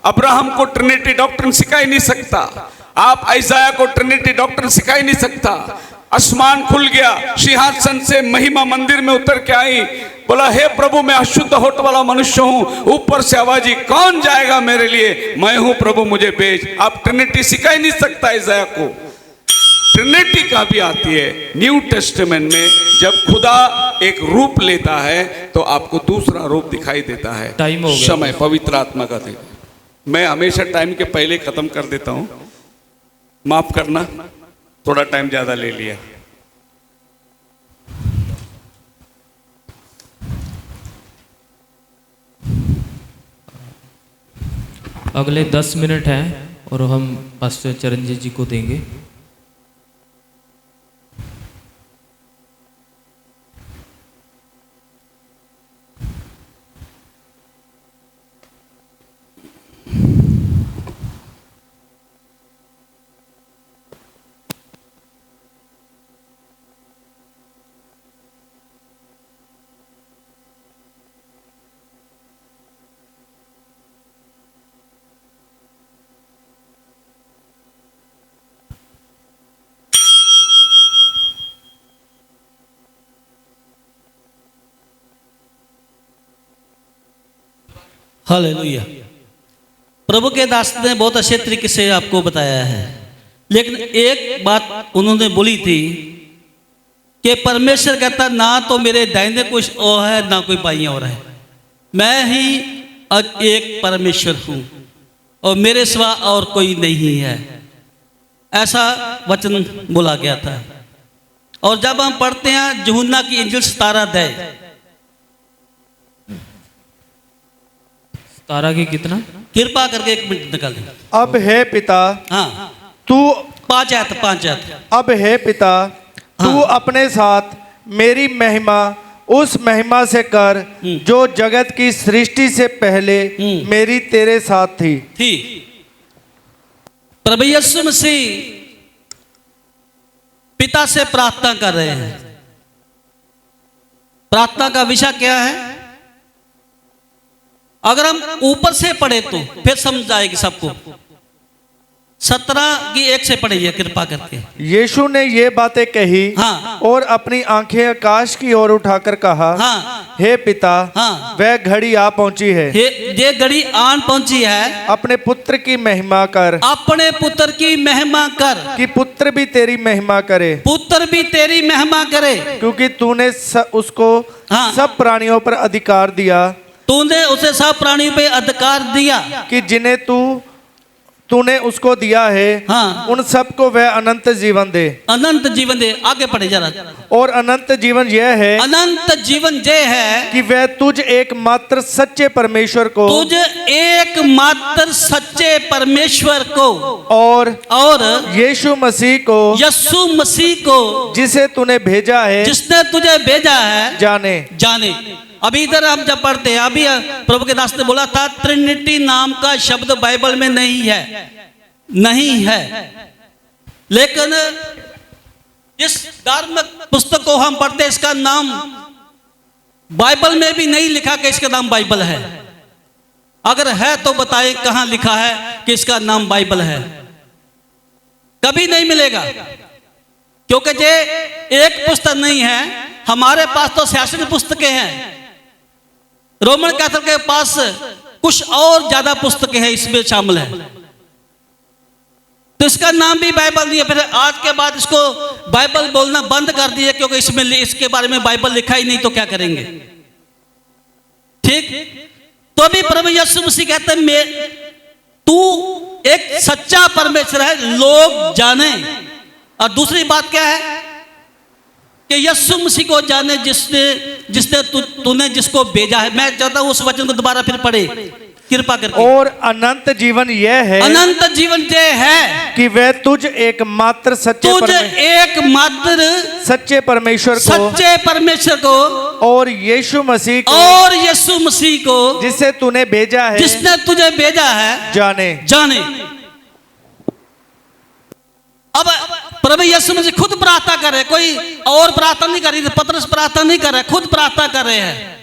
अब्राहम को ट्रिनिटी डॉक्ट्रिन सिखा ही नहीं सकता, आप आइसाया को ट्रिनिटी डॉक्ट्रिन सिखा ही नहीं सकता। आसमान खुल गया, सिंहासन से महिमा मंदिर में उतर के आई, बोला हे प्रभु मैं अशुद्ध होठ वाला मनुष्य हूं। ऊपर से आवाज आई कौन जाएगा मेरे लिए, मैं हूं प्रभु मुझे भेज। आप ट्रिनिटी सिखा ही नहीं सकता आइसाया को। ट्रिनिटी का भी आती है न्यू टेस्टामेंट में, जब खुदा एक रूप लेता है तो आपको दूसरा रूप दिखाई देता है। टाइम हो गया। समय पवित्र आत्मा का दिन। मैं हमेशा टाइम के पहले खत्म कर देता हूं, माफ करना थोड़ा टाइम ज्यादा ले लिया। अगले 10 मिनट हैं और हम पास्टर चरणजीत जी को देंगे। हालेलुया। प्रभु के दास ने बहुत अच्छे तरीके से आपको बताया है, लेकिन एक बात उन्होंने बोली थी कि परमेश्वर कहता ना तो मेरे दाहिने कुछ और है ना कोई बाईं और है, मैं ही एक परमेश्वर हूं और मेरे सिवा और कोई नहीं है। ऐसा वचन बोला गया था। और जब हम पढ़ते हैं यूहन्ना की इंजील 17 अध्याय, 17 की कितना? कृपा करके 1 मिनट निकाल दें। अब है पिता हाँ तू 5 आयत। अब है पिता तू हाँ। अपने साथ मेरी महिमा उस महिमा से कर जो जगत की सृष्टि से पहले मेरी तेरे साथ थी। प्रभु यीशु मसीह पिता से प्रार्थना कर रहे हैं। प्रार्थना का विषय क्या है? अगर हम ऊपर से पढ़े तो फिर समझ आएगी सबको। 17 की 1 से पढ़िए कृपा करके। यीशु ने ये बातें कही हाँ। और अपनी आंखें आकाश की ओर उठाकर कहा हाँ। हे पिता हाँ। वह घड़ी आ पहुंची है, ये घड़ी आन पहुंची है, अपने पुत्र की महिमा कर, अपने पुत्र की महिमा कर, कि पुत्र भी तेरी महिमा करे, पुत्र भी तेरी महिमा करे, क्योंकि तूने उसको हाँ। सब प्राणियों पर अधिकार दिया, तूने उसे सब प्राणियों पे अधिकार दिया कि जिन्हें तूने उसको दिया है हाँ। उन सबको वह अनंत जीवन दे। अनंत जीवन दे। आगे पढ़े जरा। और अनंत जीवन यह है अनंत जीवन ये है कि वह तुझ एकमात्र सच्चे परमेश्वर को, तुझ एकमात्र सच्चे परमेश्वर को और यीशु मसीह को जिसे तूने भेजा है, जिसने तुझे भेजा है जाने। अभी इधर हम जब पढ़ते हैं, अभी प्रभु के दास ने बोला था ट्रिनिटी नाम का शब्द बाइबल में नहीं है, लेकिन इस धार्मिक पुस्तक को हम पढ़ते हैं, इसका नाम बाइबल में भी नहीं लिखा कि इसका नाम बाइबल है। अगर है तो बताएं कहां लिखा है कि इसका नाम बाइबल है। कभी नहीं मिलेगा, क्योंकि ये एक पुस्तक नहीं है। हमारे पास तो 66 पुस्तकें हैं, रोमन कैथोलिक के पास कुछ और ज्यादा पुस्तकें हैं, इसमें शामिल है। तो इसका नाम भी बाइबल नहीं है। फिर आज के बाद इसको बाइबल बोलना बंद कर दिए, क्योंकि इसमें इसके बारे में बाइबल लिखा ही नहीं, तो क्या करेंगे? ठीक। तो भी प्रभु यीशु मसीह कहते हैं तू एक सच्चा परमेश्वर है, लोग जाने। और दूसरी बात क्या है कि यीशु मसीह को जाने जिसने तूने जिसको भेजा है। मैं चाहता हूं उस वचन को दोबारा फिर पढ़े कृपा करके। और अनंत जीवन यह है, अनंत जीवन यह है कि वह तुझ एकमात्र सच्चे परमेश्वर को और यीशु मसीह को जिसे तूने भेजा है, जिसने तुझे भेजा है, जाने। अब प्रभु यीशु मसीह खुद प्रार्थना कर रहे, कोई और प्रार्थना नहीं कर रही, पतरस प्रार्थना नहीं कर रहे, खुद प्रार्थना कर रहे हैं।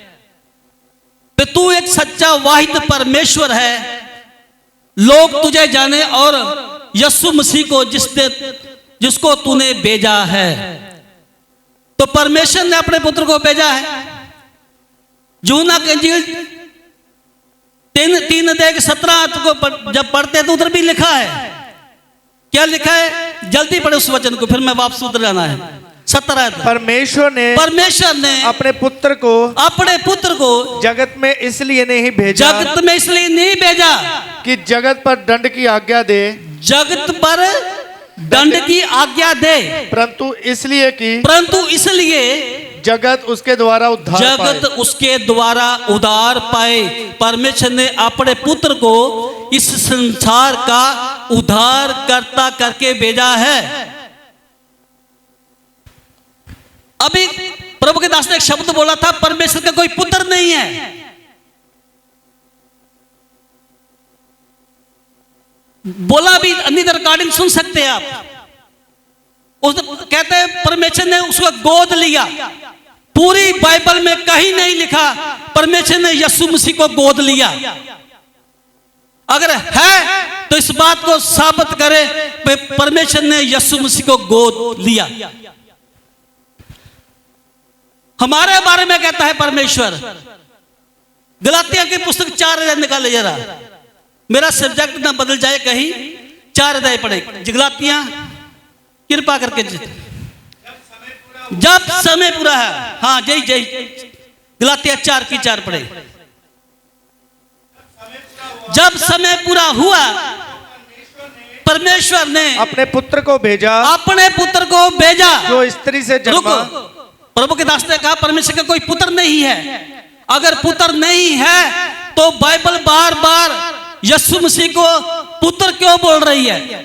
तो तू एक सच्चा वाहिद परमेश्वर है, लोग तुझे जाने, और यीशु मसीह को जिसको तूने भेजा है। तो परमेश्वर ने अपने पुत्र को भेजा है। यूहन्ना की इंजील 3:17 को जब पढ़ते तो उधर भी लिखा है। क्या लिखा है? जल्दी पढ़े उस वचन को, फिर मैं वापस उधर जाना है। 17 परमेश्वर ने अपने पुत्र को जगत में इसलिए नहीं भेजा कि जगत पर दंड की आज्ञा दे, परंतु इसलिए जगत उसके द्वारा उद्धार पाए। परमेश्वर ने अपने पुत्र को इस संसार का उद्धार करता करके भेजा है। अभी प्रभु के दास ने एक शब्द बोला था, परमेश्वर का कोई पुत्र नहीं है। बोला भी अन्य रिकॉर्डिंग सुन सकते हैं आप। कहते हैं परमेश्वर ने उसको गोद लिया। पूरी बाइबल में कहीं नहीं लिखा परमेश्वर ने यीशु मसीह को गोद लिया। अगर है तो इस बात को साबित करे परमेश्वर ने यीशु मसीह को गोद लिया। हमारे बारे में कहता है परमेश्वर, गलातिया की पुस्तक 4 अध्याय निकाले जरा, मेरा सब्जेक्ट ना बदल जाए कहीं। 4 अध्याय पढ़े गलातिया कृपा करके। जब समय पूरा है, हाँ जय गलातिया 4 पढ़े। जब समय पूरा हुआ परमेश्वर ने अपने पुत्र को भेजा जो स्त्री से जन्मा। प्रभु के दास ने कहा परमेश्वर का कोई पुत्र नहीं है। अगर पुत्र नहीं है तो बाइबल बार बार यीशु मसीह को पुत्र क्यों बोल रही है?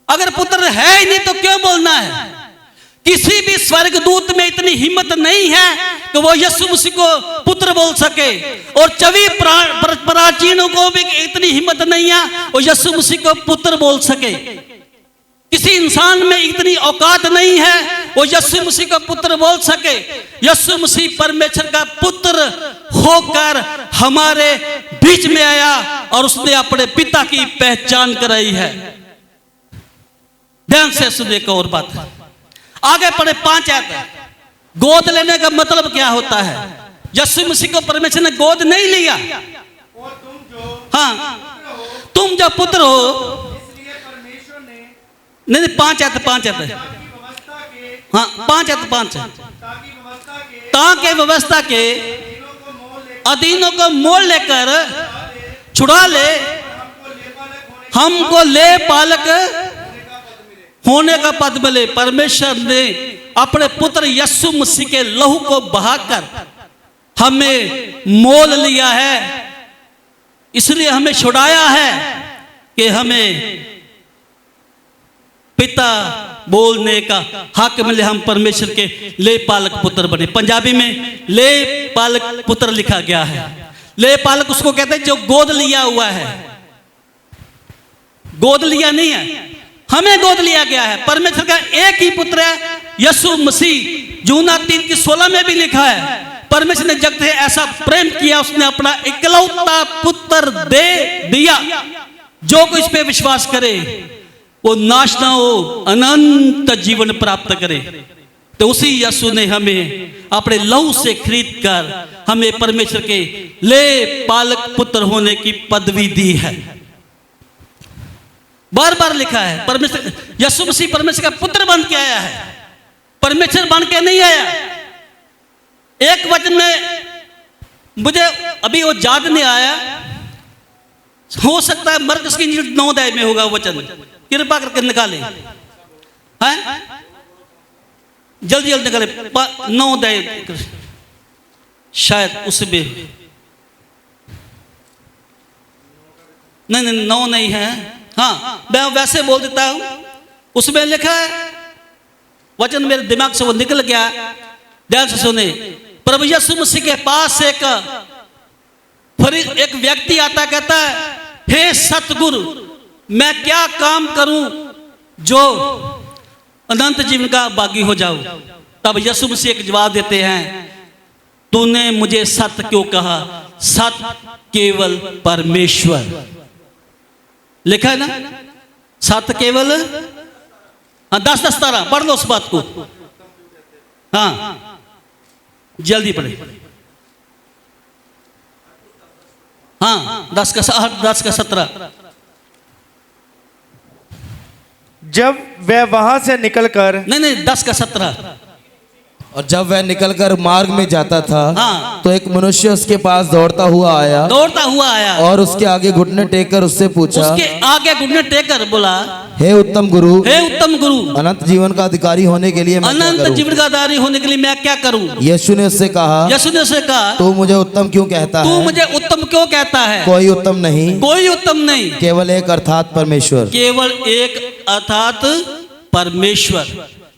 अगर पुत्र है ही नहीं तो क्यों बोलना है? किसी भी स्वर्गदूत में इतनी हिम्मत नहीं है कि वो यीशु मसीह को पुत्र बोल सके, और चवी प्राचीनों को भी इतनी हिम्मत नहीं है वो यीशु मसीह को पुत्र बोल सके। किसी इंसान में इतनी औकात नहीं है वो यीशु मसीह का पुत्र बोल सके। यीशु मसीह परमेश्वर का पुत्र होकर हमारे बीच में आया और उसने अपने पिता की पहचान कराई है। ध्यान से सुनिए एक और बात, आगे पढ़े 5 आयत। गोद लेने का मतलब क्या होता है? यीशु मसीह को परमेश्वर ने गोद नहीं लिया। हाँ, तुम जो पुत्र हो, नहीं 5 आयत। हाँ 5 ताकि व्यवस्था के अधीनों को मोल लेकर छुड़ा ले, हमको ले पालक होने का पद मिले। परमेश्वर ने अपने पुत्र यीशु मसीह के लहू को बहाकर हमें मोल लिया है, इसलिए हमें छुड़ाया है कि हमें पिता बोलने का हक मिले। हम परमेश्वर के ले पालक पुत्र बने। पंजाबी में ले पालक पुत्र लिखा गया है। ले पालक उसको कहते हैं जो गोद लिया हुआ है। गोद लिया नहीं है, हमें गोद लिया गया है। परमेश्वर का एक ही पुत्र है यीशु मसीह यूहन्ना 3:16 में भी लिखा है, परमेश्वर ने जगत से ऐसा प्रेम किया, उसने अपना इकलौता पुत्र दे दिया, जो कोई इस पे विश्वास करे वो नाश ना हो, अनंत जीवन प्राप्त करे। तो उसी यीशु ने हमें अपने लहू से खरीद कर हमें परमेश्वर के ले पालक पुत्र होने की पदवी दी है। बार बार लिखा है, परमेश्वर यीशु मसीह परमेश्वर का पुत्र बन के आया है, परमेश्वर बन के नहीं आया। एक वचन में मुझे अभी वो याद नहीं आया, हो सकता है मरकुस की 9 अध्याय में होगा वचन, कृपा करके निकाले, हैं जल्दी जल्दी निकाले 9 अध्याय, शायद उसमें नहीं 9 नहीं है, हाँ मैं वैसे बोल देता हूं। उसमें लिखा है, वचन मेरे दिमाग से वो निकल गया, ध्यान से सुने। प्रभु यीशु मसीह के पास एक व्यक्ति आता, कहता है, हे सतगुरु मैं क्या काम करूं जो अनंत जीवन का भागी हो जाऊं। तब यीशु मसीह एक जवाब देते हैं, तूने मुझे सत्य क्यों कहा, सत्य केवल परमेश्वर। लिखा है ना, सत्य केवल, हाँ 10:13 पढ़ लो उस बात को, हाँ जल्दी पढ़े, हाँ 10:17। जब वह वहां से निकलकर, नहीं 10:17। और जब वह निकलकर मार्ग में जाता था, हाँ। तो एक मनुष्य उसके पास दौड़ता हुआ आया और उसके आगे घुटने टेक कर उससे पूछा, उसके आगे घुटने टेक कर बोला, हे उत्तम गुरु, अनंत जीवन का अधिकारी होने के लिए मैं क्या अनंत करूं? जीवन का अधिकारी होने के लिए मैं क्या करूं? यीशु ने उससे कहा, तू मुझे उत्तम क्यों कहता तू है? मुझे उत्तम क्यों कहता है? कोई उत्तम नहीं, कोई उत्तम नहीं, केवल एक अर्थात परमेश्वर। केवल एक अर्थात परमेश्वर।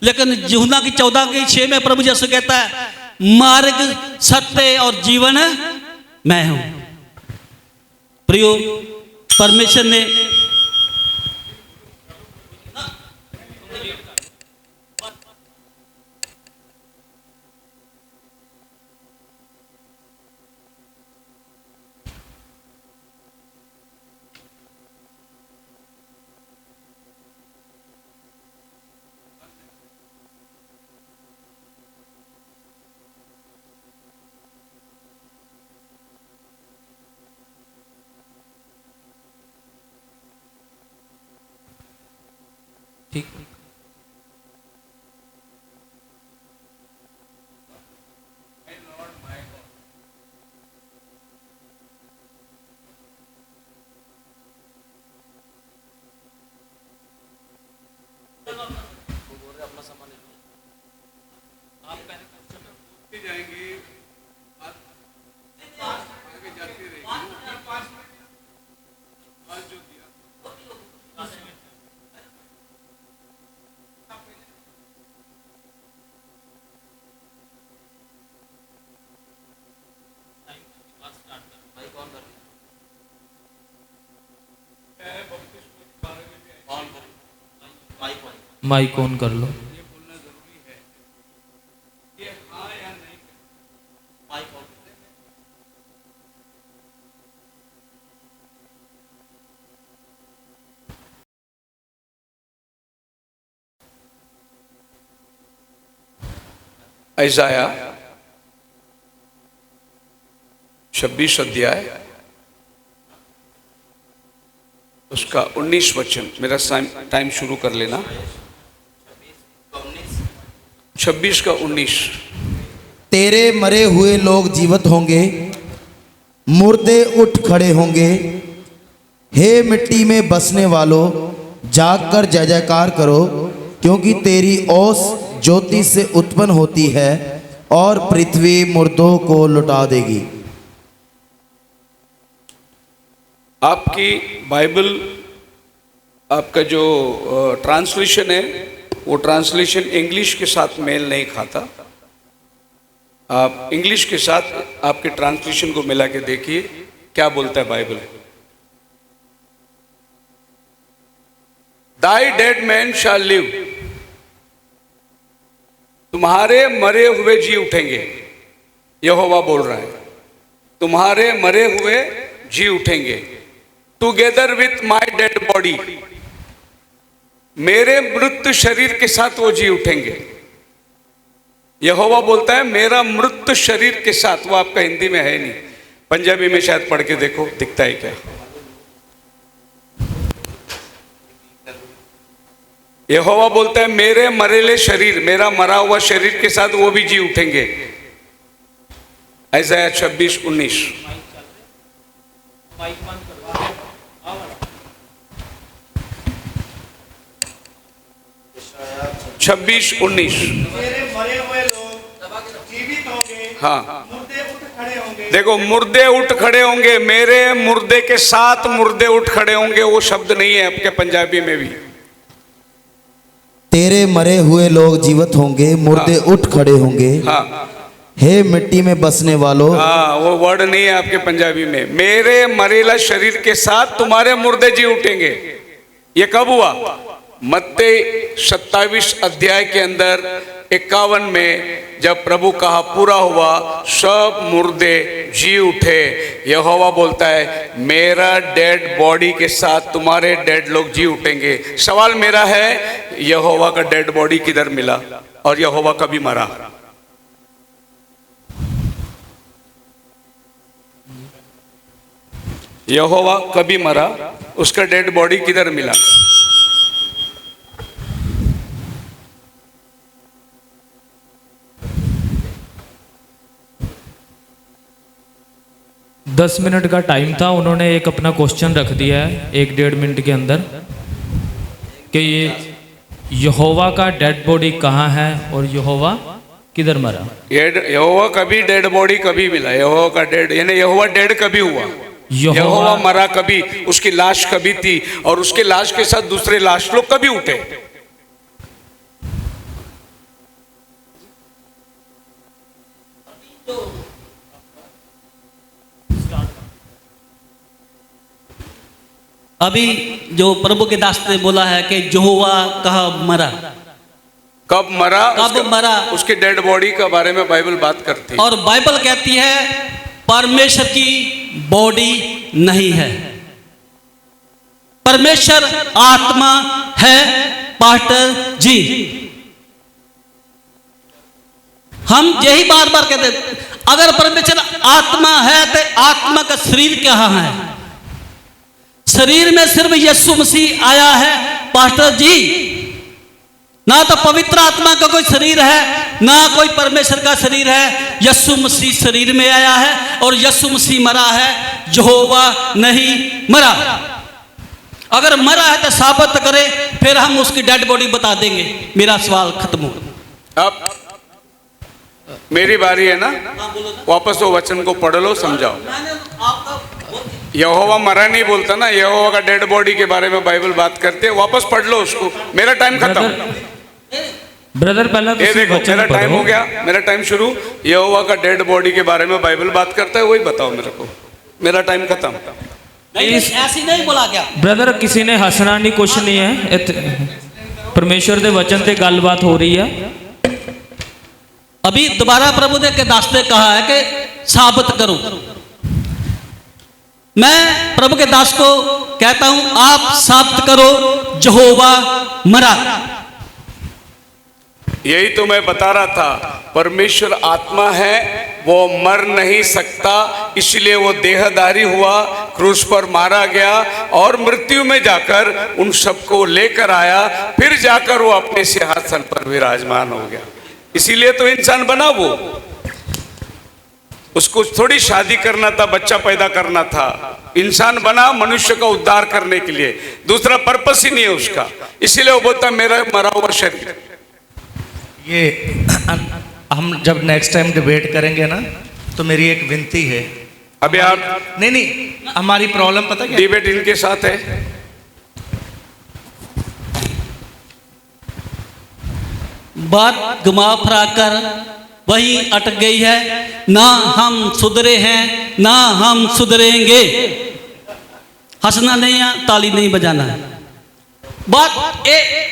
लेकिन यूहन्ना की 14:6 में प्रभु यीशु कहता है, मार्ग सत्य और जीवन मैं हूं। प्रियो, परमेश्वर ने ठीक, माइक ऑन कर लो। यशायाह 26 अध्याय उसका 19 वचन, मेरा टाइम शुरू कर लेना। 26 का 19। तेरे मरे हुए लोग जीवित होंगे, मुर्दे उठ खड़े होंगे। हे मिट्टी में बसने वालों, जाग कर जय जयकार करो, क्योंकि तेरी ओस ज्योति से उत्पन्न होती है और पृथ्वी मुर्दों को लुटा देगी। आपकी बाइबल, आपका जो ट्रांसलेशन है, वो ट्रांसलेशन इंग्लिश के साथ मेल नहीं खाता। आप इंग्लिश के साथ आपके ट्रांसलेशन को मिला के देखिए क्या बोलता है Bible. Thy dead man shall live, तुम्हारे मरे हुए जी उठेंगे। यहोवा बोल रहा है, तुम्हारे मरे हुए जी उठेंगे, together with my dead body, मेरे मृत शरीर के साथ वो जी उठेंगे। यहोवा बोलता है मेरा मृत शरीर के साथ। वो आपका हिंदी में है नहीं, पंजाबी में शायद पढ़ के देखो दिखता है क्या। यहोवा बोलता है मेरे मरेले शरीर, मेरा मरा हुआ शरीर के साथ वो भी जी उठेंगे। ऐसा 26:19। 26:19। मरे हुए लोग जीवित होंगे, हाँ मुर्दे उठ खड़े होंगे। देखो, मुर्दे उठ खड़े होंगे, मेरे मुर्दे के साथ मुर्दे उठ खड़े होंगे, वो शब्द नहीं है आपके पंजाबी में भी। तेरे मरे हुए लोग जीवित होंगे, मुर्दे उठ खड़े होंगे। हाँ हे मिट्टी में बसने वालों, हाँ, वो वर्ड नहीं है आपके पंजाबी में। मेरे मरेला शरीर के साथ तुम्हारे मुर्दे जी उठेंगे। ये कब हुआ? मत्ती 27 अध्याय के अंदर 51 में जब प्रभु कहा पूरा हुआ, सब मुर्दे जी उठे। यहोवा बोलता है मेरा डेड बॉडी के साथ तुम्हारे डेड लोग जी उठेंगे। सवाल मेरा है, यहोवा का डेड बॉडी किधर मिला और यहोवा कभी मरा? यहोवा कभी मरा, उसका डेड बॉडी किधर मिला? दस मिनट का टाइम था, उन्होंने एक अपना क्वेश्चन रख दिया है 1-1.5 मिनट के अंदर कि ये यहोवा का डेड बॉडी कहाँ है और यहोवा किधर मरा। यहोवा कभी डेड बॉडी कभी मिला? यहोवा का डेड यानी यहोवा डेड कभी हुआ? यहोवा मरा कभी, उसकी लाश कभी थी और उसके लाश के साथ दूसरे लाश लोग कभी उठे? अभी जो प्रभु के दास ने बोला है कि यहोवा कब मरा, कब मरा, कब मरा, उसके डेड बॉडी के बारे में बाइबल बात करती है। और बाइबल कहती है परमेश्वर की बॉडी नहीं है, परमेश्वर आत्मा है। पास्टर जी, हम यही बार बार कहते हैं, अगर परमेश्वर आत्मा है तो आत्मा का शरीर कहाँ है? शरीर में सिर्फ यीशु मसीह आया है पास्टर जी। ना तो पवित्र आत्मा का कोई शरीर है, ना कोई परमेश्वर का शरीर है। यीशु मसीह शरीर में आया है और यीशु मसीह मरा है, यहोवा नहीं मरा। अगर मरा है तो साबित करे, फिर हम उसकी डेड बॉडी बता देंगे। मेरा सवाल खत्म हो। अब मेरी बारी है ना, वापस वो वचन को पढ़ लो, समझाओ। यहोवा मरा नहीं बोलता ना, यहोवा का डेड बॉडी के बारे में बाइबल बात करते हैं। वापस पढ़ लो उसको। मेरा टाइम खत्म। ब्रदर पहला ये देखो, मेरा टाइम हो गया, मेरा टाइम शुरू। यहोवा का डेड बॉडी के बारे में बाइबल बात करता है, वही बताओ मेरे को। मेरा टाइम खत्म। नहीं, ऐसी नहीं बोला गया ब्रदर, किसी ने हंसना नहीं, कुछ नहीं है। परमेश्वर के वचन से गलबात हो रही है। अभी दोबारा प्रभु ने के दास ने कहा है कि साबित करो। मैं प्रभु के दास को कहता हूं, आप साबित करो यहोवा मरा। यही तो मैं बता रहा था, परमेश्वर आत्मा है, वो मर नहीं सकता, इसलिए वो देहधारी हुआ, क्रूस पर मारा गया और मृत्यु में जाकर उन सबको लेकर आया, फिर जाकर वो अपने सिंहासन पर विराजमान हो गया। इसीलिए तो इंसान बना वो। उसको थोड़ी शादी करना था, बच्चा पैदा करना था। इंसान बना मनुष्य का उद्धार करने के लिए, दूसरा पर्पस ही नहीं है उसका। इसीलिए वो बोलता मेरा मरा हुआ शरीर। ये हम जब नेक्स्ट टाइम डिबेट करेंगे ना, तो मेरी एक विनती है। अभी आप नहीं, हमारी प्रॉब्लम पता क्या? डिबेट इनके साथ है। बात घुमा फिरा कर वही अटक गई है। ना हम सुधरे हैं, ना हम सुधरेंगे। हंसना नहीं है, ताली नहीं बजाना है। बात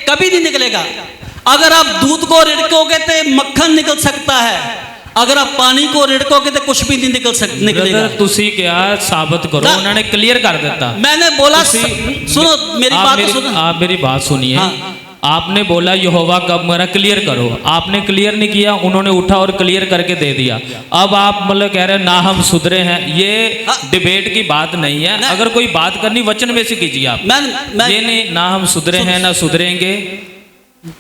कभी नहीं निकलेगा। अगर आप दूध को रिड़कोगे तो मक्खन निकल सकता है, अगर आप पानी को रिड़कोगे तो कुछ भी नहीं निकलेगा। ब्रदर ਤੁਸੀਂ ਕਿਹਾ ਸਾਬਤ ਕਰੋ, ना- उन्होंने क्लियर कर देता। मैंने बोला सुनो मेरी आप बात तो मेरी सुनो। आप मेरी बात सुनिए। हाँ। आपने बोला यहोवा कब मरा, क्लियर करो। आपने क्लियर नहीं किया, उन्होंने उठा और क्लियर करके दे दिया। अब आप मतलब कह रहे हैं ना हम सुधरे हैं, ये हाँ। डिबेट की बात नहीं है। नहीं। अगर कोई बात करनी वचन में से कीजिए आप। मैं ये नहीं ना हम सुधरे हैं ना सुधरेंगे,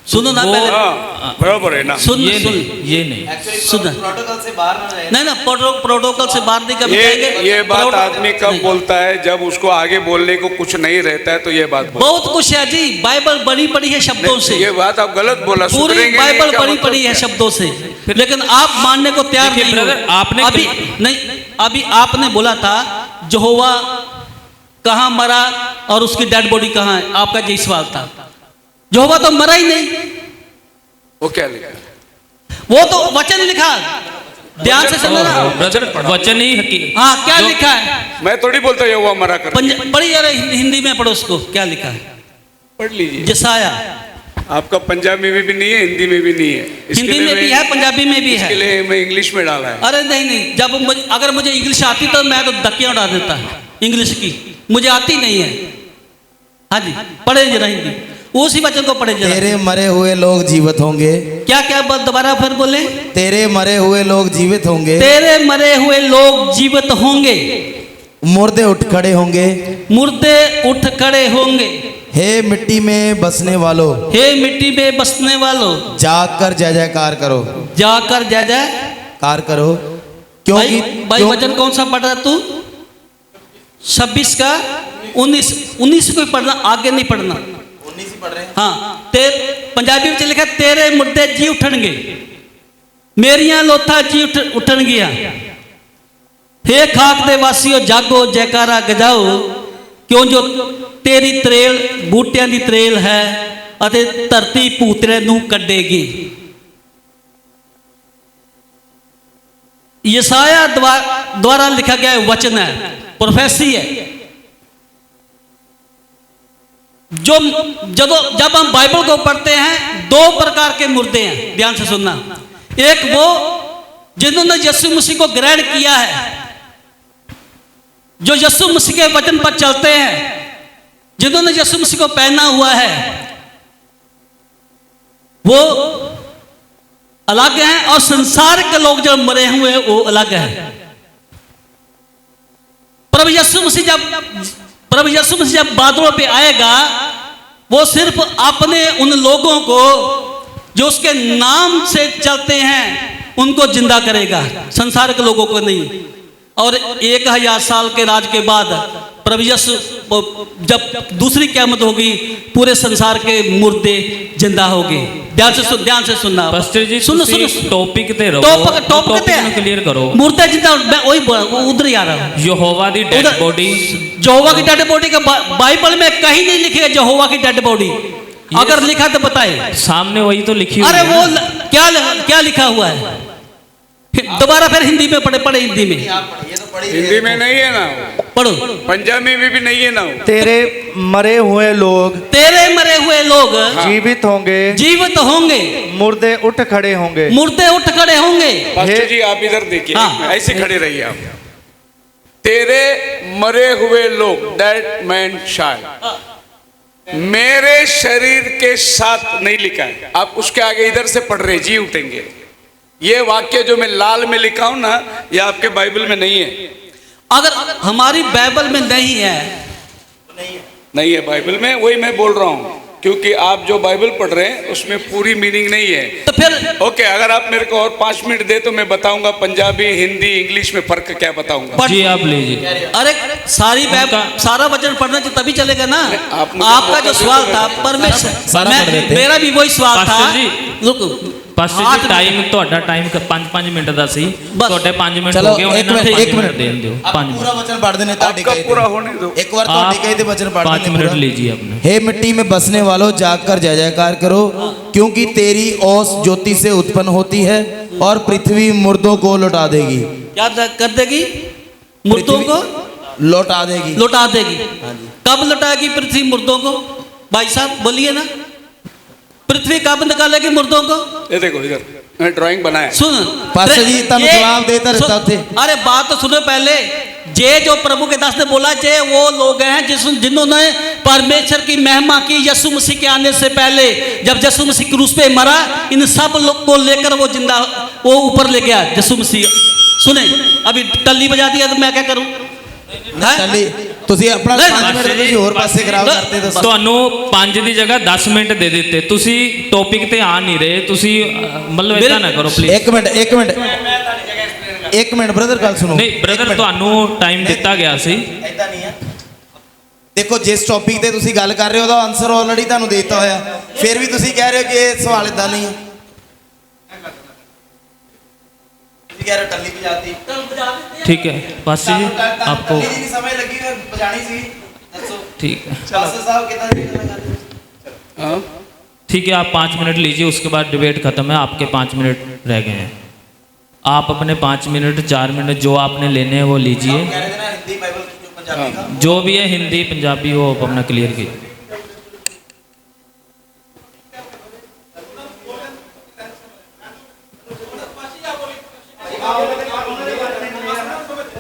सुनो ना वो- पहले हाँ बराबर है ना। सुन ये सुन नहीं, ये नहीं। सुन प्रोटोकॉल से बाहर ना रहे। नहीं ना प्रोटोकॉल से बाहर नहीं कभी जाएंगे। ये बात प्रोटो- आदमी कब नहीं। बोलता है जब उसको आगे बोलने को कुछ नहीं रहता है, तो ये बात बोलता बहुत कुछ है जी, बाइबल बड़ी पड़ी है शब्दों है। से, ये बात आप गलत बोला, पूरी सुधरेंगे नहीं, बाइबल क्या बड़ी मतलब पड़ी है क्या? शब्दों से, लेकिन आप मानने को तैयार देखिए नहीं हो। ब्रदर, आपने अभी नहीं, अभी आपने बोला था यहोवा कहाँ मरा और उसकी डेड बॉडी कहाँ है, आपका यही सवाल था। यहोवा तो मरा ही नहीं, वो क्या लिखा? वो तो वचन लिखा, ध्यान से सुनना ना। ब्रदर वचन ही हकी- हाँ क्या जो- लिखा है, मैं थोड़ी बोलता ये हुआ मरा कर। पढ़ी यार हिंदी में पढ़ो उसको, क्या लिखा है। पढ़ लीजिए। जसाया आपका पंजाबी में भी नहीं है, हिंदी में भी नहीं है। इसके हिंदी लिए में भी मैं- है, पंजाबी में भी इसके है। लिए मैं इंग्लिश में डाला है। अरे नहीं नहीं, जब अगर मुझे इंग्लिश आती तो मैं तो धक्कियां उड़ा देता इंग्लिश की, मुझे आती नहीं है। हाँ जी पढ़े जरा हिंदी, उसी वचन को पढ़े जरा। तेरे मरे हुए लोग जीवित होंगे। क्या क्या दोबारा फिर बोले। तेरे मरे हुए लोग जीवित होंगे। तेरे मरे हुए लोग जीवित होंगे, मुर्दे उठ खड़े होंगे। मुर्दे उठ खड़े होंगे। हे मिट्टी में बसने वालों, हे मिट्टी में बसने वालों, जाग कर जय जयकार करो। जाकर जय जय कार करो, क्योंकि भाई वचन कौन सा पढ़ रहा तू? 26 का 19 को ही पढ़ना, आगे नहीं पढ़ना। 19 पढ़ रहे हैं। हाँ पंजाबी में लिखा तेरे मुर्दे जी उठणगे, मेरिया लोथा जी उठन गया। हे खाक दे वासियो जागो जयकारा गजाओ, क्यों जो तेरी त्रेल बूटियां दी त्रेल है अते धरती भूतरे नूं कड्डेगी। यसाया द्वारा लिखा गया वचन है, प्रोफेसी है। जब हम बाइबल को पढ़ते हैं, दो प्रकार के मुर्दे हैं, ध्यान से सुनना। एक वो जिन्होंने यीशु मसीह को ग्रहण किया है, जो यीशु मसीह के वचन पर चलते हैं, जिन्होंने यीशु मसीह को पहना हुआ है, वो अलग हैं, और संसार के लोग जो मरे हुए हैं वो अलग हैं। प्रभु यीशु मसीह जब बादलों पे आएगा, वो सिर्फ अपने उन लोगों को जो उसके नाम से चलते हैं उनको जिंदा करेगा, संसार के लोगों को नहीं। और 1000 साल के राज के बाद प्रभु यीशु जब दूसरी क़यामत होगी, पूरे संसार के मुर्दे जिंदा होंगे। ध्यान से सुनना। पास्टर जी सुनो तुसी टॉपिक ते रहो, टॉपिक पे ਨੂੰ क्लियर करो। मुर्दे जिंदा, मैं वही उधर ही आ रहा हूँ। यहोवा दी डेड उधर- बॉडी, यहोवा की डेड बॉडी का बाइबल में कहीं नहीं लिखे यहोवा की डेड बॉडी, अगर लिखा तो बताए। सामने वही तो लिखी हुई अरे है वो ना। क्या लिखा हुआ है, दोबारा फिर हिंदी में पढ़े हिंदी में। हिंदी में नहीं है ना, पढ़ो। पंजाबी में भी नहीं है ना। तेरे मरे हुए लोग तेरे मरे हुए लोग जीवित होंगे, जीवित होंगे, मुर्दे उठ खड़े होंगे। मुर्दे उठ खड़े होंगे। पास्टर जी आप इधर देखिए, हाँ। ऐसे खड़े रहिए आप। तेरे मरे हुए लोग, डेड मैन शाइल, मेरे शरीर के साथ नहीं लिखा है। आप उसके आगे इधर से पढ़ रहे, जी उठेंगे। ये वाक्य जो मैं लाल में लिखा हूं ना, ये आपके बाइबल में नहीं है। अगर हमारी बाइबल में नहीं है, नहीं है बाइबल में, वही मैं बोल रहा हूं, क्योंकि आप जो बाइबल पढ़ रहे हैं उसमें पूरी मीनिंग नहीं है। तो फिर ओके, अगर आप मेरे को और 5 मिनट दे तो मैं बताऊंगा पंजाबी, हिंदी, इंग्लिश में फर्क क्या बताऊंगा। जी आप लीजिए। अरे सारी सारा वचन पढ़ना चाहिए तभी चलेगा ना। आप मुझे आपका जो सवाल था परमेश्वर, सारा पढ़ देते। मेरा भी वही सवाल था। पास्टर जी, रुको पास्टर जी टाइम ਤੁਹਾਡਾ ਟਾਈਮ 5-5 ਮਿੰਟ ਦਾ ਸੀ, बस। ਤੁਹਾਡੇ 5 ਮਿੰਟ चलो ਹੋ गए, एक मिनट, एक मिनट ਦੇਣ ਦਿਓ। आप 5 पूरा वचन पढ़ देने ताड़ी आपका कहे थे। पूरा होने दो। एक बार ताड़ी कहे थे वचन पढ़ 5 देने मिनट पूरा। लीजिए आपने। हे मिट्टी में बसने वालों जाग कर जय जयकार करो, क्योंकि तेरी ओस ज्योति से उत्पन्न होती है और पृथ्वी मुर्दों को लौटा देगी। क्या कर देगी? मुर्दों को लौटा देगी। लौटा देगी। कब लौटाएगी पृथ्वी मुर्दों को? भाई साहब बोलिए ना। पृथ्वी कब निकालेगी मुर्दों को? ये देखो इधर मैंने ड्राइंग बनाया। सुन पास्टर जी, तब ये- जवाब देता रहता सुन- थे। अरे बात तो सुनो पहले। जे जो प्रभु के दास ने बोला, जे वो लोग हैं जिन्होंने परमेश्वर की महिमा की यीशु मसीह के आने से पहले। जब यीशु मसीह क्रूस पे मरा, इन सब लोग को लेकर वो जिंदा, वो ऊपर ले गया यीशु मसीह। सुने, अभी टल्ली बजा दिया तो मैं क्या करूं? हैं? ਚੱਲੀ ਤੁਸੀਂ ਆਪਣਾ ਨਹੀਂ, 5 ਮਿੰਟ ਤੁਸੀਂ ਹੋਰ ਪਾਸੇ ਖਰਾਬ ਕਰਤੇ ਦੱਸੋ। ਤੁਹਾਨੂੰ 5 ਦੀ ਜਗ੍ਹਾ 10 ਮਿੰਟ ਦੇ ਦਿੱਤੇ, ਤੁਸੀਂ ਟੌਪਿਕ ਤੇ ਆ ਨਹੀਂ ਰਹੇ, ਤੁਸੀਂ ਮਤਲਬ ਇਦਾਂ ਨਾ ਕਰੋ ਪਲੀਜ਼। 1 ਮਿੰਟ 1 ਮਿੰਟ ਬ੍ਰਦਰ, ਗੱਲ ਸੁਣੋ। ਨਹੀਂ ਬ੍ਰਦਰ, ਤੁਹਾਨੂੰ ਟਾਈਮ ਦਿੱਤਾ ਗਿਆ ਸੀ। ਇਦਾਂ ਨਹੀਂ ਆ। ਦੇਖੋ, ਜਿਸ ਟੌਪਿਕ ਤੇ ਤੁਸੀਂ ਗੱਲ ਕਰ ਰਹੇ ਹੋ ਉਹਦਾ ਆਨਸਰ ਆਲਰੇਡੀ ਤੁਹਾਨੂੰ ਦੇ ਦਿੱਤਾ ਹੋਇਆ, ਫਿਰ ਵੀ ਤੁਸੀਂ ਕਹਿ ਰਹੇ ਹੋ ਕਿ ਇਹ ਸਵਾਲ ਇਦਾਂ ਨਹੀਂ ਹੈ। ਤੁਸੀਂ ਕਹਿ ਰਹੇ ਹੋ ਟੱਲੀ ਵਜਾਤੀ। ठीक है पास्टर जी, आपको ਟੱਲੀ ਦੀ ਸਮਝ ਲੱਗੀ ਹੋਈ ਵਜਾਣੀ ਸੀ, ਦੱਸੋ। ठीक है, ਪਾਸਟਰ ਸਾਹਿਬ ਕਿਦਾਂ ਦੀ ਗੱਲ ਕਰ ਰਹੇ ਹੋ? हाँ? ठीक है, आप 5 मिनट लीजिए, उसके बाद डिबेट खत्म है। आपके 5 मिनट रह गए हैं, आप अपने 5 मिनट 4 मिनट जो आपने लेने हैं वो लीजिए। कह रहे थे ना हिंदी बाइबल जो पंजाबी का। जो भी है हिंदी पंजाबी वो आप अपना क्लियर कीजिए।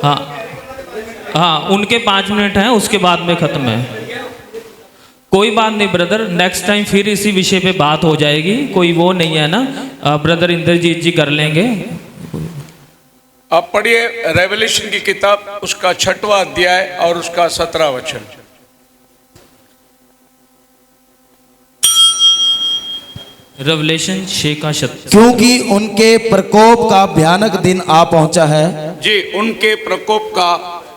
हाँ हाँ, उनके 5 मिनट हैं, उसके बाद में ख़त्म है। कोई बात नहीं ब्रदर, नेक्स्ट टाइम फिर इसी विषय पे बात हो जाएगी, कोई वो नहीं है ना। ब्रदर इंद्रजीत जी कर लेंगे। आप पढ़िए रेवलेशन की किताब, उसका 6वां अध्याय और उसका 17वां वचन। रेवलेशन 6 का 17। क्योंकि उनके प्रकोप का भयानक दिन आ पहुंचा है। जी, उनके प्रकोप का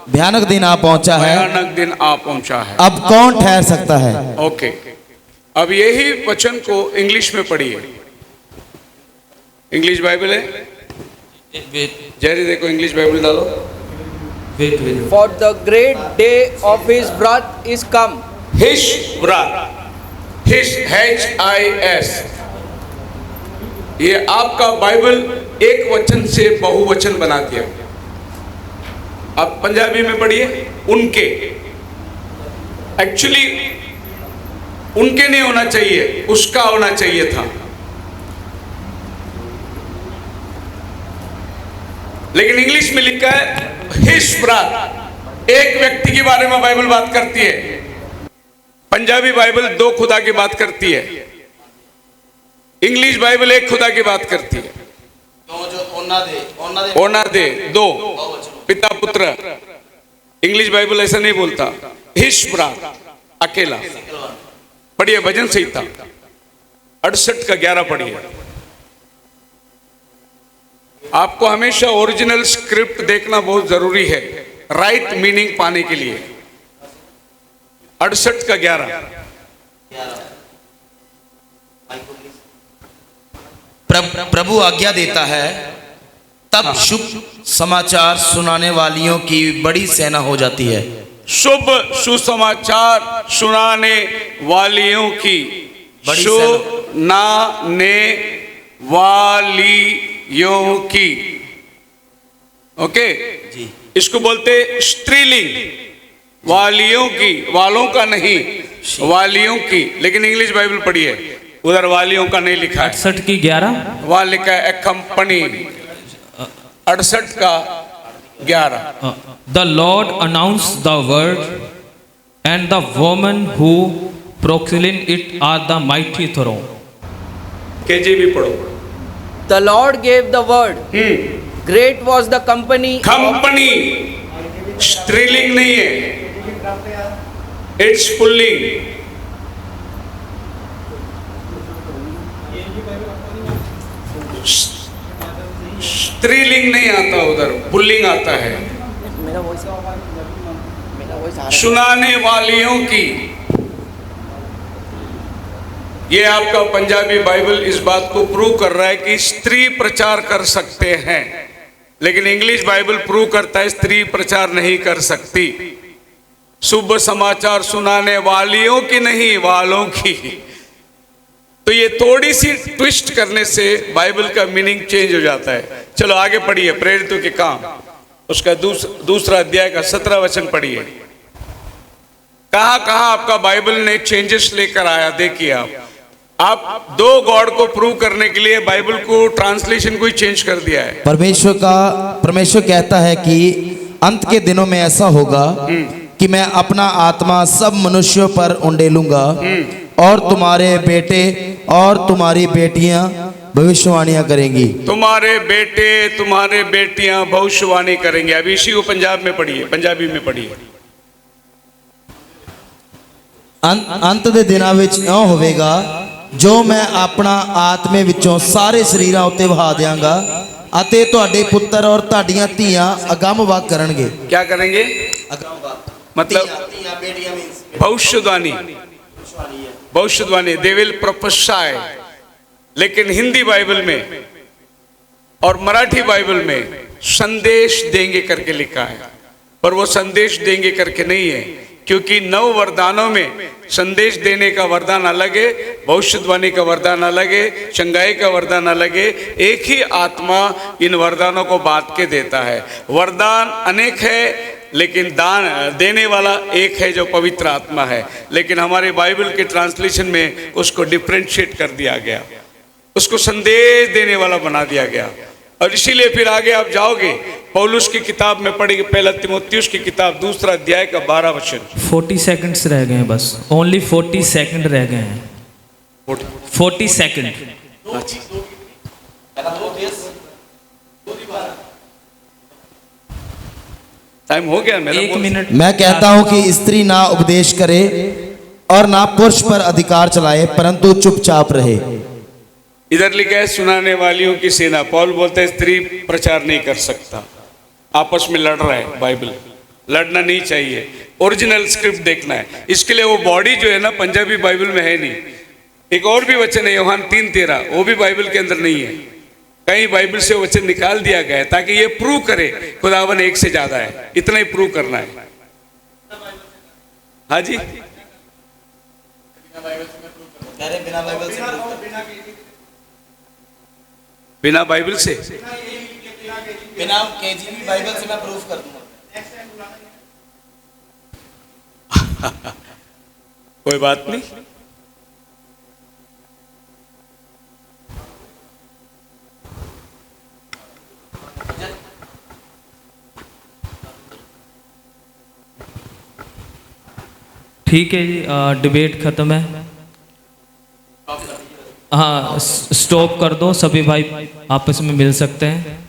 भयानक दिन आ पहुंचा है, भयानक दिन आ पहुंचा है। अब कौन ठहर सकता है? ओके, अब यही वचन को इंग्लिश में पढ़िए। इंग्लिश बाइबल है, जेरी देखो इंग्लिश बाइबल डालो। For the great day of his wrath is come. हिश breath, हिश HIS। ये आपका बाइबल एक वचन से बहुवचन बना दिया। आप पंजाबी में पढ़िए, उनके। एक्चुअली उनके नहीं होना चाहिए, उसका होना चाहिए था। लेकिन इंग्लिश में लिखा है हिश ब्राथ। एक व्यक्ति के बारे में बाइबल बात करती है। पंजाबी बाइबल 2 खुदा की बात करती है, इंग्लिश बाइबल 1 खुदा की बात करती है। ओना दे 2 पिता पुत्र। इंग्लिश बाइबल ऐसा नहीं बोलता, हिश ब्राथ अकेला। पढ़िए भजन संहिता 68 का 11 पढ़िए। आपको हमेशा ओरिजिनल स्क्रिप्ट देखना बहुत जरूरी है, राइट मीनिंग पाने के लिए। 68 का 11। प्रभु आज्ञा देता है, तब शुभ समाचार सुनाने वालियों की बड़ी सेना हो जाती है। शुभ सुसमाचार सुनाने वालियों की, बड़ी सुनाने वालियों की। ओके जी, इसको बोलते स्त्रीलिंग, वालियों की, वालों का नहीं, वालियों की। लेकिन इंग्लिश बाइबल पढ़िए, उधर वालियों का नहीं लिखा है, 68 की 11। वहां लिखा है ए कंपनी। 68 का 11। The Lord announce the word and the women who proclaim it are the mighty throng. KJV पढ़ो। The Lord gave the word. Great was the company. Company स्त्रीलिंग नहीं है, इट्स पुल्लिंग। स्त्रीलिंग नहीं आता, उधर पुल्लिंग आता है। मेरा voice आ सुनाने वालियों की। ये आपका पंजाबी बाइबल इस बात को प्रूव कर रहा है कि स्त्री प्रचार कर सकते हैं, लेकिन इंग्लिश बाइबल प्रूव करता है स्त्री प्रचार नहीं कर सकती। शुभ समाचार सुनाने वालियों की नहीं, वालों की। तो ये थोड़ी सी ट्विस्ट करने से बाइबल का मीनिंग चेंज हो जाता है। चलो आगे पढ़िए, प्रेरितों के काम उसका दूसरा अध्याय का 17 वचन पढ़िए। कहां कहां आपका बाइबल ने चेंजेस लेकर आया, देखिए आप। आप दो गॉड को प्रूव करने के लिए बाइबल को ट्रांसलेशन को ही चेंज कर दिया है। परमेश्वर कहता है कि अंत के दिनों में ऐसा होगा कि मैं अपना आत्मा सब मनुष्यों पर उंडेलूंगा और तुम्हारे बेटे और तुम्हारी बेटियां भविष्यवाणियां करेंगी। तुम्हारे बेटे तुम्हारे बेटियां भविष्यवाणी करेंगे। अभी इसी को पंजाब में पढ़िए, पंजाबी में पढ़िए। अंत दे दिनां विच इउं होवेगा जो मैं अपना आत्मे विचों सारे शरीरां उत्ते वहा दियांगा अते तुहाडे पुत्र और तुहाडीआं धीआं अगम वाक करनगे। क्या करेंगे? मतलब भविष्यवाणी, भविष्यवाणी, दे विल प्रोफेसाई। लेकिन हिंदी बाइबल में और मराठी बाइबल में संदेश देंगे करके लिखा है, पर वो संदेश देंगे करके नहीं है, क्योंकि 9 वरदानों में संदेश देने का वरदान अलग है, भविष्यवाणी का वरदान अलग है, चंगाई का वरदान अलग है। एक ही आत्मा इन वरदानों को बांट के देता है। वरदान अनेक है लेकिन दान देने वाला एक है जो पवित्र आत्मा है। लेकिन हमारे बाइबल के ट्रांसलेशन में उसको डिफरेंशिएट कर दिया गया, उसको संदेश देने वाला बना दिया गया। और इसीलिए फिर आगे आप जाओगे पौलुस की किताब में पढ़ेंगे, पहला तीमुथियुस की किताब 2 अध्याय का 12 वचन। 40 सेकंड्स रह गए हैं बस, ओनली 40 सेकंड रह गए हैं। 40 सेकंड। टाइम हो गया मेरा। 1 मिनट। मैं कहता हूं कि स्त्री ना उपदेश करे और ना पुरुष पर अधिकार चलाए, परंतु चुपचाप रहे। इधर लिखा है सुनाने वालियों की सेना। पौल बोलता है स्त्री प्रचार नहीं कर सकता, आपस में लड़ रहा है। बाइबल लड़ना नहीं चाहिए, ओरिजिनल स्क्रिप्ट देखना है। इसके लिए वो बॉडी जो है ना पंजाबी बाइबल में है नहीं। एक और भी वचन है यूहन्ना 3:13, वो भी बाइबल के अंदर नहीं है। कहीं बाइबल से वचन निकाल दिया गया है ताकि ये प्रूव करे खुदावन एक से ज्यादा है, इतना ही प्रूव करना है। हाँ जी, बिना बाइबल से, बिना केजीबी बाइबल से मैं प्रूफ कर दूंगा। कोई बात नहीं। ठीक है जी, डिबेट खत्म है। हाँ, स्टॉप कर दो, सभी भाई आपस में मिल सकते हैं।